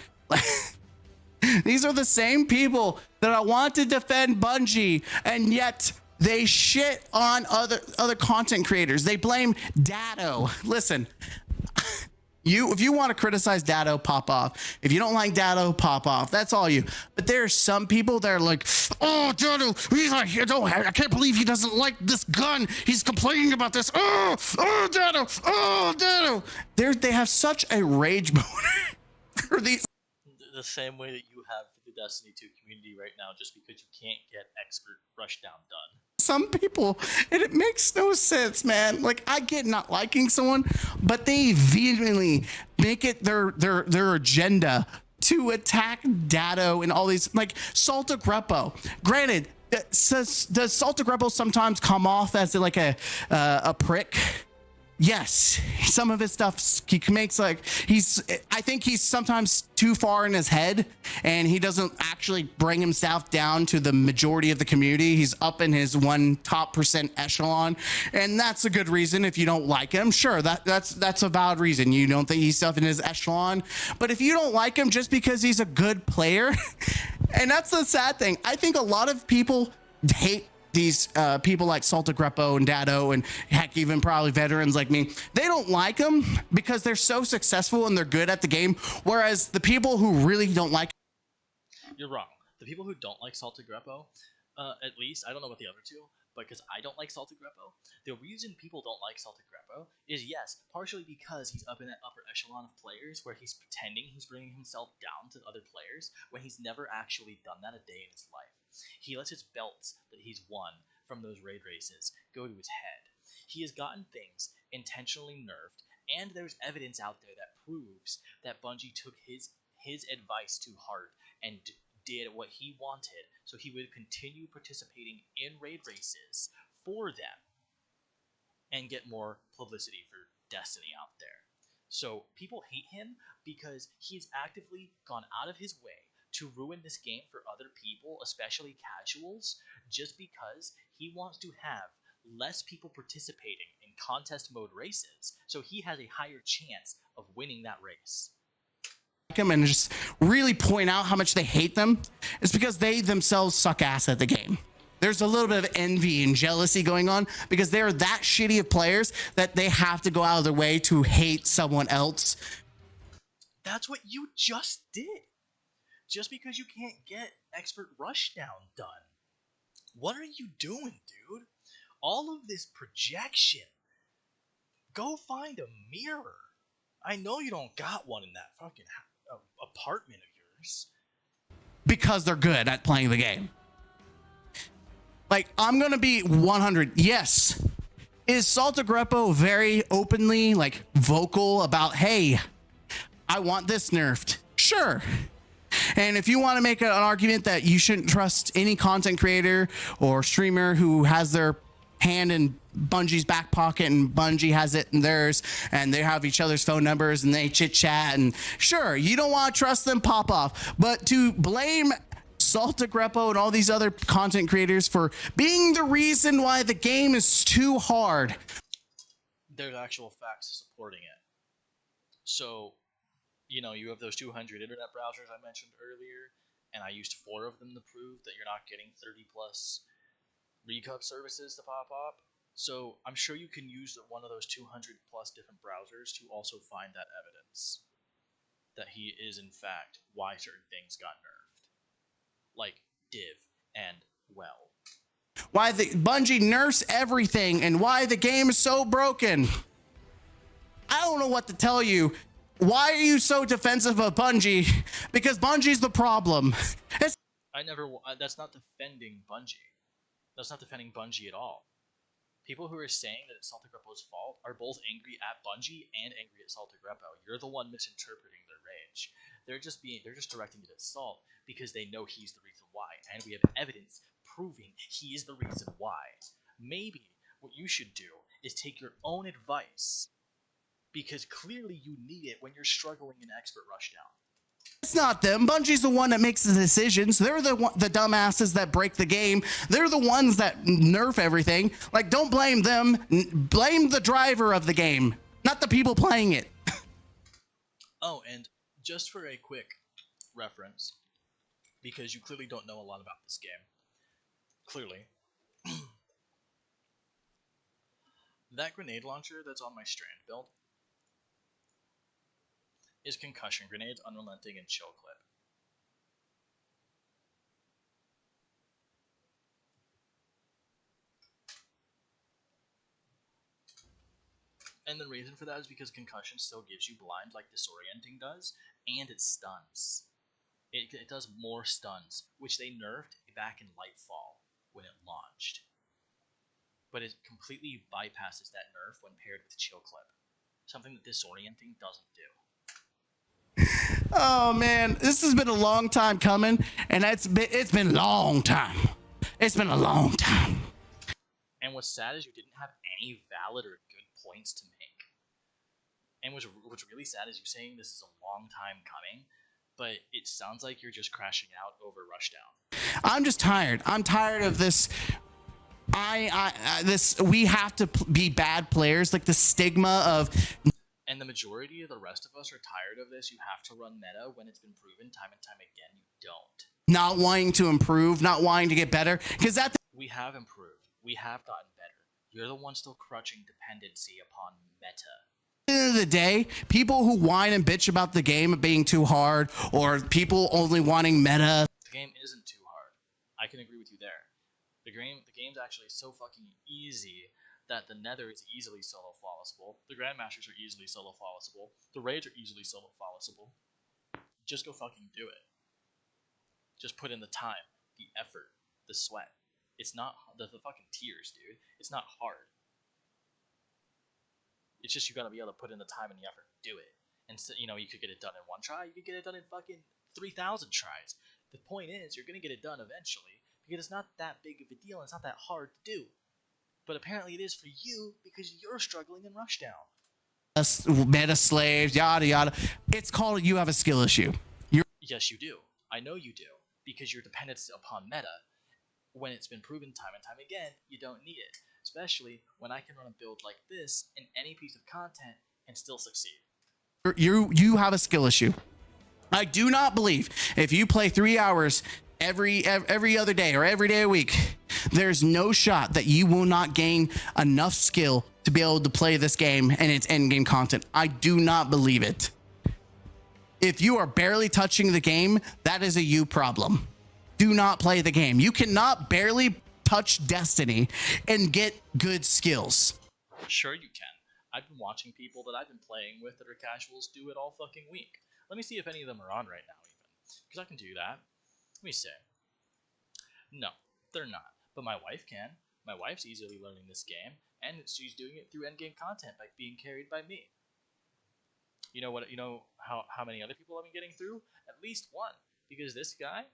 These are the same people that I want to defend Bungie, and yet they shit on other content creators. They blame Datto. Listen, if you want to criticize Datto, pop off. If you don't like Datto, pop off. That's all you. But there are some people that are like, oh, Datto, I can't believe he doesn't like this gun. He's complaining about this. Oh, Datto. Oh, Datto. They have such a rage boner for these. The same way that you have for the Destiny 2 community right now, just because you can't get expert rushdown done. Some people, and it makes no sense, man. Like, I get not liking someone, but they vehemently make it their agenda to attack Datto and all these, like Salta Greppo. Granted, does Salta Greppo sometimes come off as like a prick? Yes, some of his stuff he makes I think he's sometimes too far in his head, and he doesn't actually bring himself down to the majority of the community. He's up in his 1 top % echelon, and that's a good reason. If you don't like him, sure, that's a valid reason. You don't think he's up in his echelon, but if you don't like him just because he's a good player, and that's the sad thing. I think a lot of people hate these people like Salta Greppo and Datto, and heck, even probably veterans like me. They don't like them because they're so successful and they're good at the game, whereas the people who really don't like. You're wrong. The people who don't like Salta Greppo, at least, I don't know about the other 2, but because I don't like Salta Greppo, the reason people don't like Salta Greppo is, yes, partially because he's up in that upper echelon of players where he's pretending he's bringing himself down to other players when he's never actually done that a day in his life. He lets his belts that he's won from those raid races go to his head. He has gotten things intentionally nerfed, and there's evidence out there that proves that Bungie took his advice to heart and did what he wanted, so he would continue participating in raid races for them and get more publicity for Destiny out there. So people hate him because he's actively gone out of his way to ruin this game for other people, especially casuals, just because he wants to have less people participating in contest mode races, so he has a higher chance of winning that race. Them and just really point out how much they hate them. It's because they themselves suck ass at the game. There's a little bit of envy and jealousy going on because they're that shitty of players that they have to go out of their way to hate someone else. That's what you just did. Just because you can't get expert rushdown done. What are you doing, dude? All of this projection. Go find a mirror. I know you don't got one in that fucking apartment of yours. Because they're good at playing the game. Like, I'm gonna be 100. Yes. Is Salta Greppo very openly, like, vocal about, hey, I want this nerfed? Sure. And if you want to make an argument that you shouldn't trust any content creator or streamer who has their hand in Bungie's back pocket and Bungie has it in theirs, and they have each other's phone numbers and they chit chat, and sure, you don't want to trust them, pop off. But to blame Saltic Repo and all these other content creators for being the reason why the game is too hard. There's actual facts supporting it. So, you have those 200 internet browsers I mentioned earlier, and I used 4 of them to prove that you're not getting 30 plus recap services to pop up. So I'm sure you can use one of those 200 plus different browsers to also find that evidence that he is in fact why certain things got nerfed, like div and well. Why the Bungie nerfs everything and why the game is so broken. I don't know what to tell you. Why are you so defensive of Bungie? Because Bungie's the problem. That's not defending Bungie. That's not defending Bungie at all. People who are saying that it's Saltic Repo's fault are both angry at Bungie and angry at Saltic Repo. You're the one misinterpreting their rage. They're just directing it at Salt because they know he's the reason why, and we have evidence proving he is the reason why. Maybe what you should do is take your own advice, because clearly you need it when you're struggling in Expert Rushdown. It's not them. Bungie's the one that makes the decisions. They're the dumbasses that break the game. They're the ones that nerf everything. Like, don't blame them. Blame the driver of the game, not the people playing it. Oh, and just for a quick reference, because you clearly don't know a lot about this game. Clearly. That grenade launcher that's on my Strand build is Concussion Grenade, Unrelenting, and Chill Clip. And the reason for that is because Concussion still gives you blind like Disorienting does, and it stuns. It does more stuns, which they nerfed back in Lightfall when it launched. But it completely bypasses that nerf when paired with Chill Clip, something that Disorienting doesn't do. Oh man, this has been a long time coming, and it's been a long time. It's been a long time. And what's sad is you didn't have any valid or good points to make. And what's really sad is you saying this is a long time coming, but it sounds like you're just crashing out over Rushdown. I'm just tired. I'm tired of this. We have to be bad players, like the stigma of. And the majority of the rest of us are tired of this. You have to run meta when it's been proven time and time again you don't. Not wanting to improve, not wanting to get better, because that. We have improved. We have gotten better. You're the one still crutching dependency upon meta. At the end of the day, people who whine and bitch about the game being too hard, or people only wanting meta. The game isn't too hard. I can agree with you there. The game's actually so fucking easy that the Nether is easily solo flawlessable. The Grandmasters are easily solo flawlessable. The Raids are easily solo flawlessable. Just go fucking do it. Just put in the time, the effort, the sweat. It's not the fucking tears, dude. It's not hard. It's just you gotta be able to put in the time and the effort to do it. And so, you could get it done in one try. You could get it done in fucking 3,000 tries. The point is, you're gonna get it done eventually because it's not that big of a deal and it's not that hard to do. But apparently it is for you because you're struggling in Rushdown. Meta slaves, yada yada. It's called you have a skill issue. Yes, you do. I know you do because you're dependent upon meta. When it's been proven time and time again, you don't need it. Especially when I can run a build like this in any piece of content and still succeed. You have a skill issue. I do not believe if you play 3 hours every other day or every day a week, there's no shot that you will not gain enough skill to be able to play this game and its end game content. I do not believe it. If you are barely touching the game, that is a you problem. Do not play the game. You cannot barely touch Destiny and get good skills. Sure you can. I've been watching people that I've been playing with that are casuals do it all fucking week. Let me see if any of them are on right now even. Because I can do that. Let me see. No, they're not. But my wife can. My wife's easily learning this game, and she's doing it through endgame content by being carried by me. You know what? You know how many other people I've been getting through? At least one. Because this guy,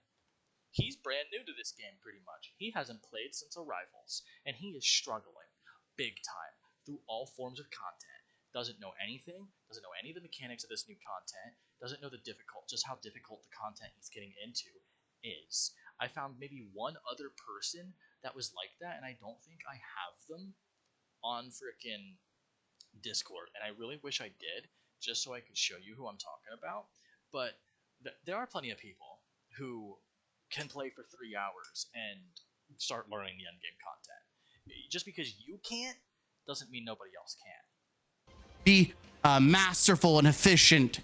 he's brand new to this game pretty much. He hasn't played since Arrivals, and he is struggling big time through all forms of content. Doesn't know anything, doesn't know any of the mechanics of this new content, doesn't know just how difficult the content he's getting into is. I found maybe one other person that was like that, and I don't think I have them on frickin' Discord, and I really wish I did, just so I could show you who I'm talking about. But there are plenty of people who can play for 3 hours and start learning the endgame content. Just because you can't doesn't mean nobody else can. Be masterful and efficient.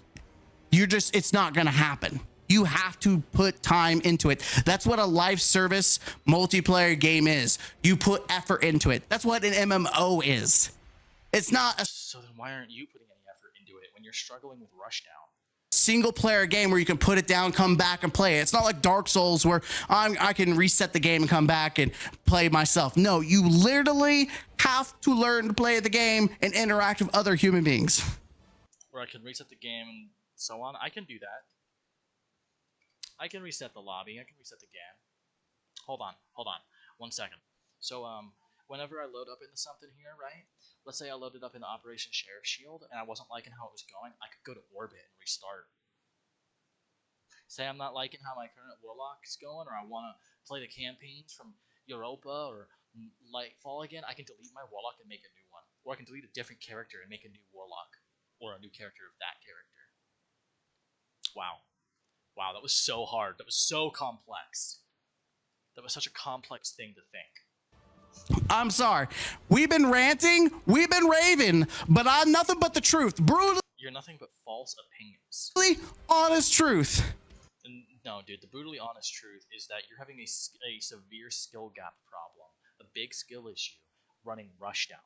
It's not going to happen. You have to put time into it. That's what a live service multiplayer game is. You put effort into it. That's what an MMO is. It's not a So then why aren't you putting any effort into it when you're struggling with Rushdown? single player game where you can put it down, come back and play it. It's not like Dark Souls where I can reset the game and come back and play myself. No, you literally have to learn to play the game and interact with other human beings. Where I can reset the game and so on. I can do that. I can reset the lobby. I can reset the game. Hold on. 1 second. So, whenever I load up into something here, right? Let's say I loaded up into Operation Sheriff Shield and I wasn't liking how it was going. I could go to Orbit and restart. Say I'm not liking how my current Warlock is going, or I want to play the campaigns from Europa or Lightfall again. I can delete my Warlock and make a new one. Or I can delete a different character and make a new Warlock. Or a new character of that character. Wow. Wow, that was so hard. That was so complex. That was such a complex thing to think. I'm sorry. We've been ranting, we've been raving, but I'm nothing but the truth. Brutally You're nothing but false opinions. honest truth. No, dude, the brutally honest truth is that you're having a severe skill gap problem, a big skill issue, running Rushdown.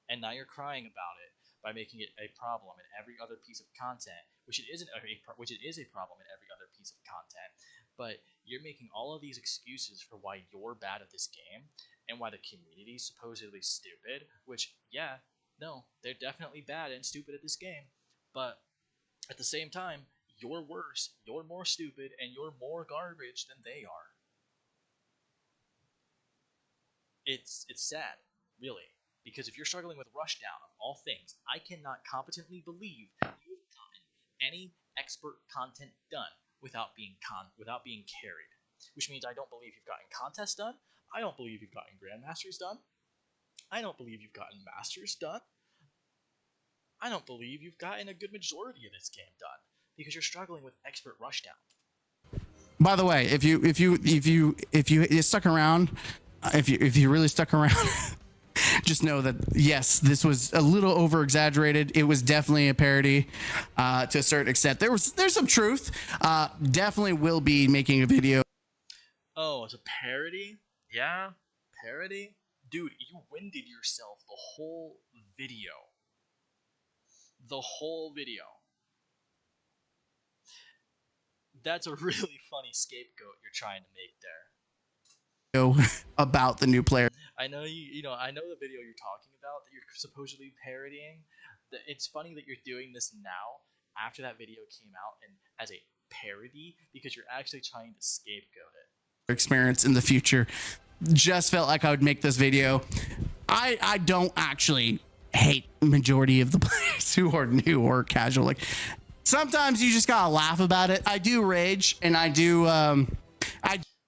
And now you're crying about it by making it a problem in every other piece of content, which it is a problem in every other piece of content. But you're making all of these excuses for why you're bad at this game and why the community is supposedly stupid, which, yeah, no, they're definitely bad and stupid at this game. But at the same time, you're worse, you're more stupid, and you're more garbage than they are. It's sad, really. Because if you're struggling with Rushdown, of all things, I cannot competently believe you've gotten any expert content done without being carried. Which means I don't believe you've gotten contests done. I don't believe you've gotten Grandmasters done. I don't believe you've gotten Masters done. I don't believe you've gotten a good majority of this game done because you're struggling with expert Rushdown. By the way, if you stuck around, if you really stuck around, just know that yes, this was a little over exaggerated. It was definitely a parody to a certain extent. There's some truth. Definitely will be making a video. Oh, it's a parody? Yeah, parody? Dude, you winded yourself the whole video. The whole video. That's a really funny scapegoat you're trying to make there. About the new player. I know I know the video you're talking about that you're supposedly parodying. It's funny that you're doing this now after that video came out and as a parody because you're actually trying to scapegoat it. Experience in the future. Just felt like I would make this video. I don't actually hate majority of the players who are new or casual. Like sometimes you just gotta laugh about it. I do rage and I do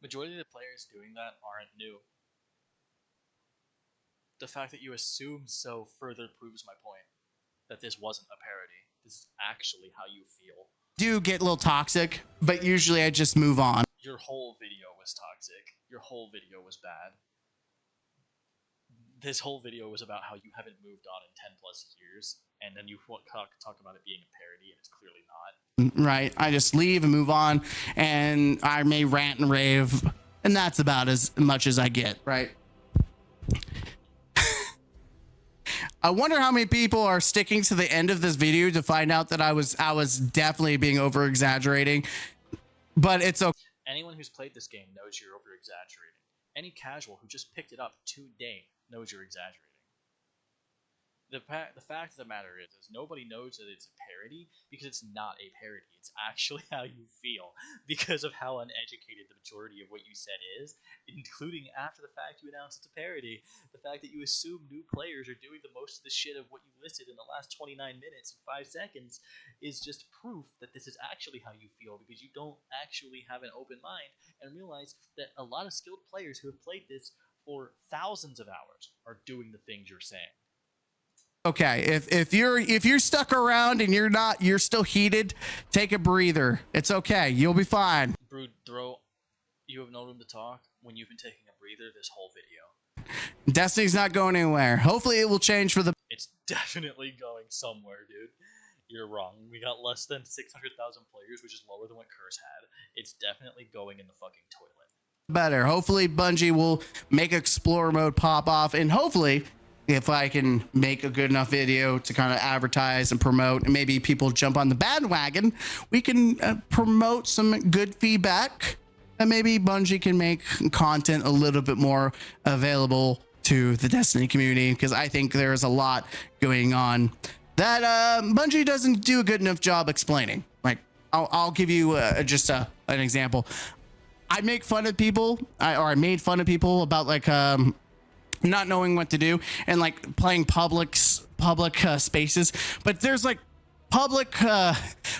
Majority of the players doing that aren't new. The fact that you assume so further proves my point that this wasn't a parody. This is actually how you feel. do get a little toxic, but usually I just move on. Your whole video was toxic. Your whole video was bad. This whole video was about how you haven't moved on in 10 plus years, and then you talk about it being a parody, and it's clearly not. Right. I just leave and move on, and I may rant and rave, and that's about as much as I get, right? I wonder how many people are sticking to the end of this video to find out that I was definitely being over exaggerating, but it's okay. Anyone who's played this game knows you're over exaggerating. Any casual who just picked it up today knows you're exaggerating. The fact of the matter is nobody knows that it's a parody because it's not a parody. It's actually how you feel because of how uneducated the majority of what you said is, including after the fact you announced it's a parody. The fact that you assume new players are doing the most of the shit of what you listed in the last 29 minutes and 5 seconds is just proof that this is actually how you feel, because you don't actually have an open mind and realize that a lot of skilled players who have played this for thousands of hours are doing the things you're saying. Okay, if you're stuck around and you're still heated, take a breather. It's okay. You'll be fine. Brood Throw, you have no room to talk when you've been taking a breather this whole video. Destiny's not going anywhere. Hopefully it will change for the... It's definitely going somewhere, dude. You're wrong. We got less than 600,000 players, which is lower than what Curse had. It's definitely going in the fucking toilet. Better. Hopefully Bungie will make Explorer mode pop off, and hopefully if I can make a good enough video to kind of advertise and promote, and maybe people jump on the bandwagon, we can promote some good feedback, and maybe Bungie can make content a little bit more available to the Destiny community, because I think there's a lot going on that Bungie doesn't do a good enough job explaining. Like, I'll give you just an example. I make fun of people, I made fun of people about like not knowing what to do and like playing public spaces, but there's like public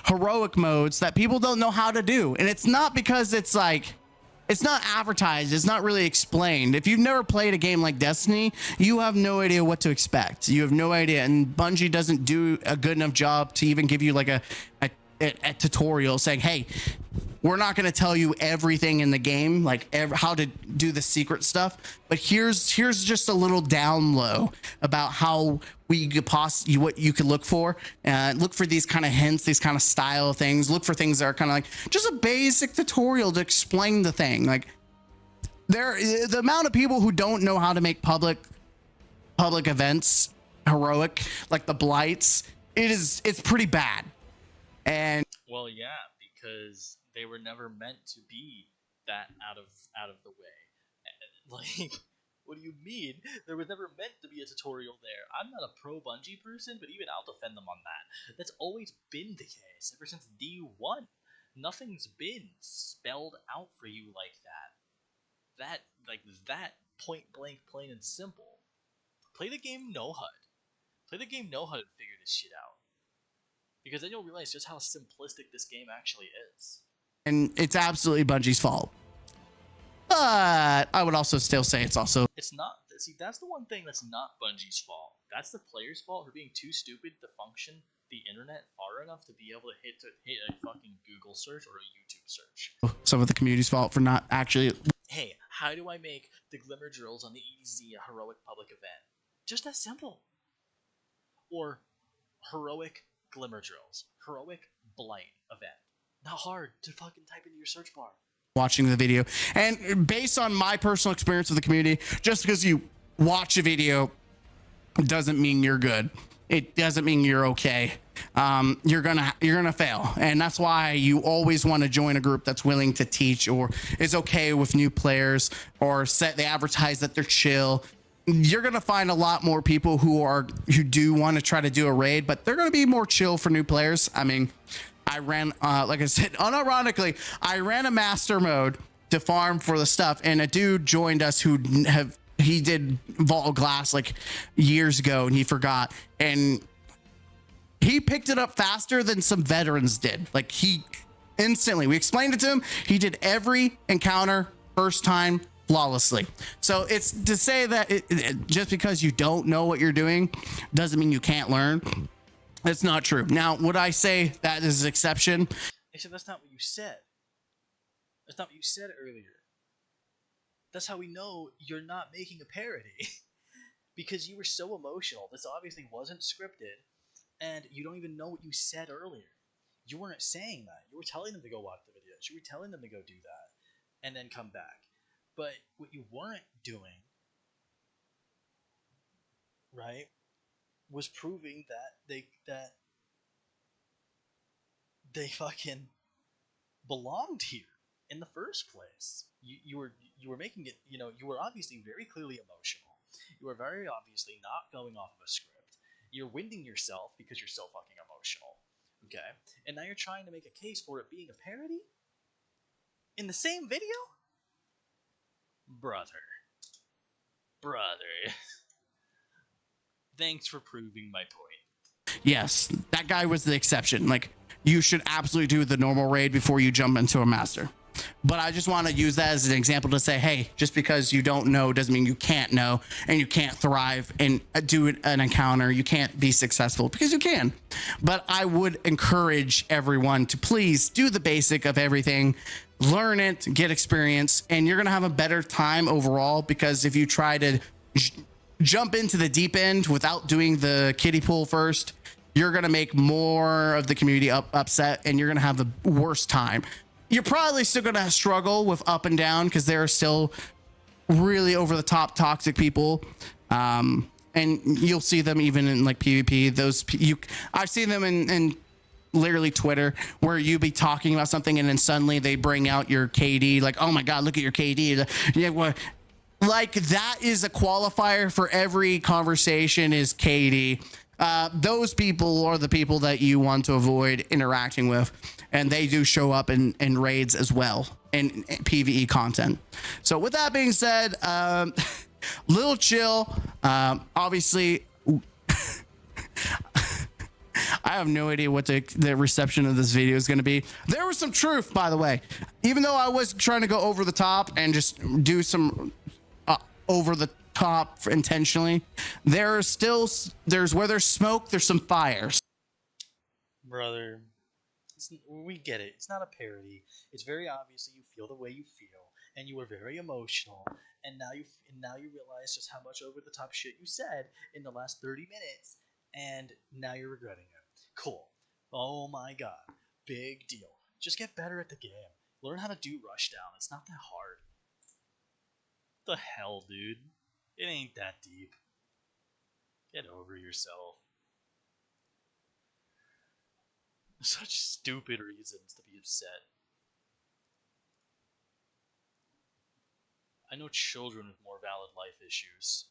heroic modes that people don't know how to do, and it's not because it's like it's not advertised, it's not really explained. If you've never played a game like Destiny, you have no idea what to expect. You have no idea, and Bungie doesn't do a good enough job to even give you like a tutorial saying, hey, we're not going to tell you everything in the game, like how to do the secret stuff, but here's just a little down low about how we could what you could look for these kind of hints, these kind of style things, look for things that are kind of like just a basic tutorial to explain the thing. Like the amount of people who don't know how to make public events heroic, like the blights, it's pretty bad. And well, yeah, because they were never meant to be that out of the way. Like, what do you mean? There was never meant to be a tutorial there. I'm not a pro Bungie person, but even I'll defend them on that. That's always been the case ever since D1. Nothing's been spelled out for you like that. That point blank, plain and simple. Play the game no HUD. Play the game no HUD and figure this shit out. Because then you'll realize just how simplistic this game actually is. And it's absolutely Bungie's fault. But I would also still say it's not. See, that's the one thing that's not Bungie's fault. That's the player's fault for being too stupid to function the internet far enough to be able to hit a fucking Google search or a YouTube search. Some of the community's fault for not actually... Hey, how do I make the Glimmer Drills on the EDZ a heroic public event? Just that simple. Or heroic Glimmer Drills. Heroic Blight event. Not hard to fucking type into your search bar. Watching the video, and based on my personal experience with the community, just because you watch a video doesn't mean you're good. It doesn't mean you're okay. You're gonna fail, and that's why you always want to join a group that's willing to teach or is okay with new players, or they advertise that they're chill. You're gonna find a lot more people who do want to try to do a raid, but they're gonna be more chill for new players. I mean, I ran, like I said, unironically, I ran a master mode to farm for the stuff, and a dude joined us he did Vault of Glass like years ago, and he forgot, and he picked it up faster than some veterans did. Like, he instantly, we explained it to him, he did every encounter first time flawlessly. So it's to say that just because you don't know what you're doing doesn't mean you can't learn. That's not true. Now, would I say that is an exception? Except that's not what you said. That's not what you said earlier. That's how we know you're not making a parody. Because you were so emotional. This obviously wasn't scripted, and you don't even know what you said earlier. You weren't saying that. You were telling them to go watch the videos. You were telling them to go do that, and then come back. But what you weren't doing, right, was proving that they fucking belonged here in the first place. You were making it, you were obviously very clearly emotional. You were very obviously not going off of a script. You're winding yourself because you're so fucking emotional. Okay? And now you're trying to make a case for it being a parody? In the same video? Brother. Brother. Thanks for proving my point. Yes, that guy was the exception. Like, you should absolutely do the normal raid before you jump into a master. But I just want to use that as an example to say, hey, just because you don't know doesn't mean you can't know, and you can't thrive and do an encounter. You can't be successful, because you can. But I would encourage everyone to please do the basic of everything, learn it, get experience, and you're going to have a better time overall. Because if you try to jump into the deep end without doing the kiddie pool first, you're going to make more of the community upset, and you're going to have the worst time. You're probably still going to struggle with up and down, because there are still really over the top toxic people. And you'll see them even in like PvP. I've seen them in literally Twitter, where you be talking about something and then suddenly they bring out your KD, like, oh my God, look at your KD. Yeah, well, like, that is a qualifier for every conversation is KD. Those people are the people that you want to avoid interacting with, and they do show up in raids as well, in PvE content. So with that being said, little chill. Obviously, I have no idea what the reception of this video is going to be. There was some truth, by the way. Even though I was trying to go over the top and just do some over the top intentionally, there's where there's smoke, there's some fires. Brother, we get it. It's not a parody. It's very obvious that you feel the way you feel, and you were very emotional. And now you realize just how much over the top shit you said in the last 30 minutes, and now you're regretting it. Cool. Oh my God, big deal. Just get better at the game. Learn how to do rushdown. It's not that hard. The hell, dude? It ain't that deep. Get over yourself. Such stupid reasons to be upset. I know children with more valid life issues.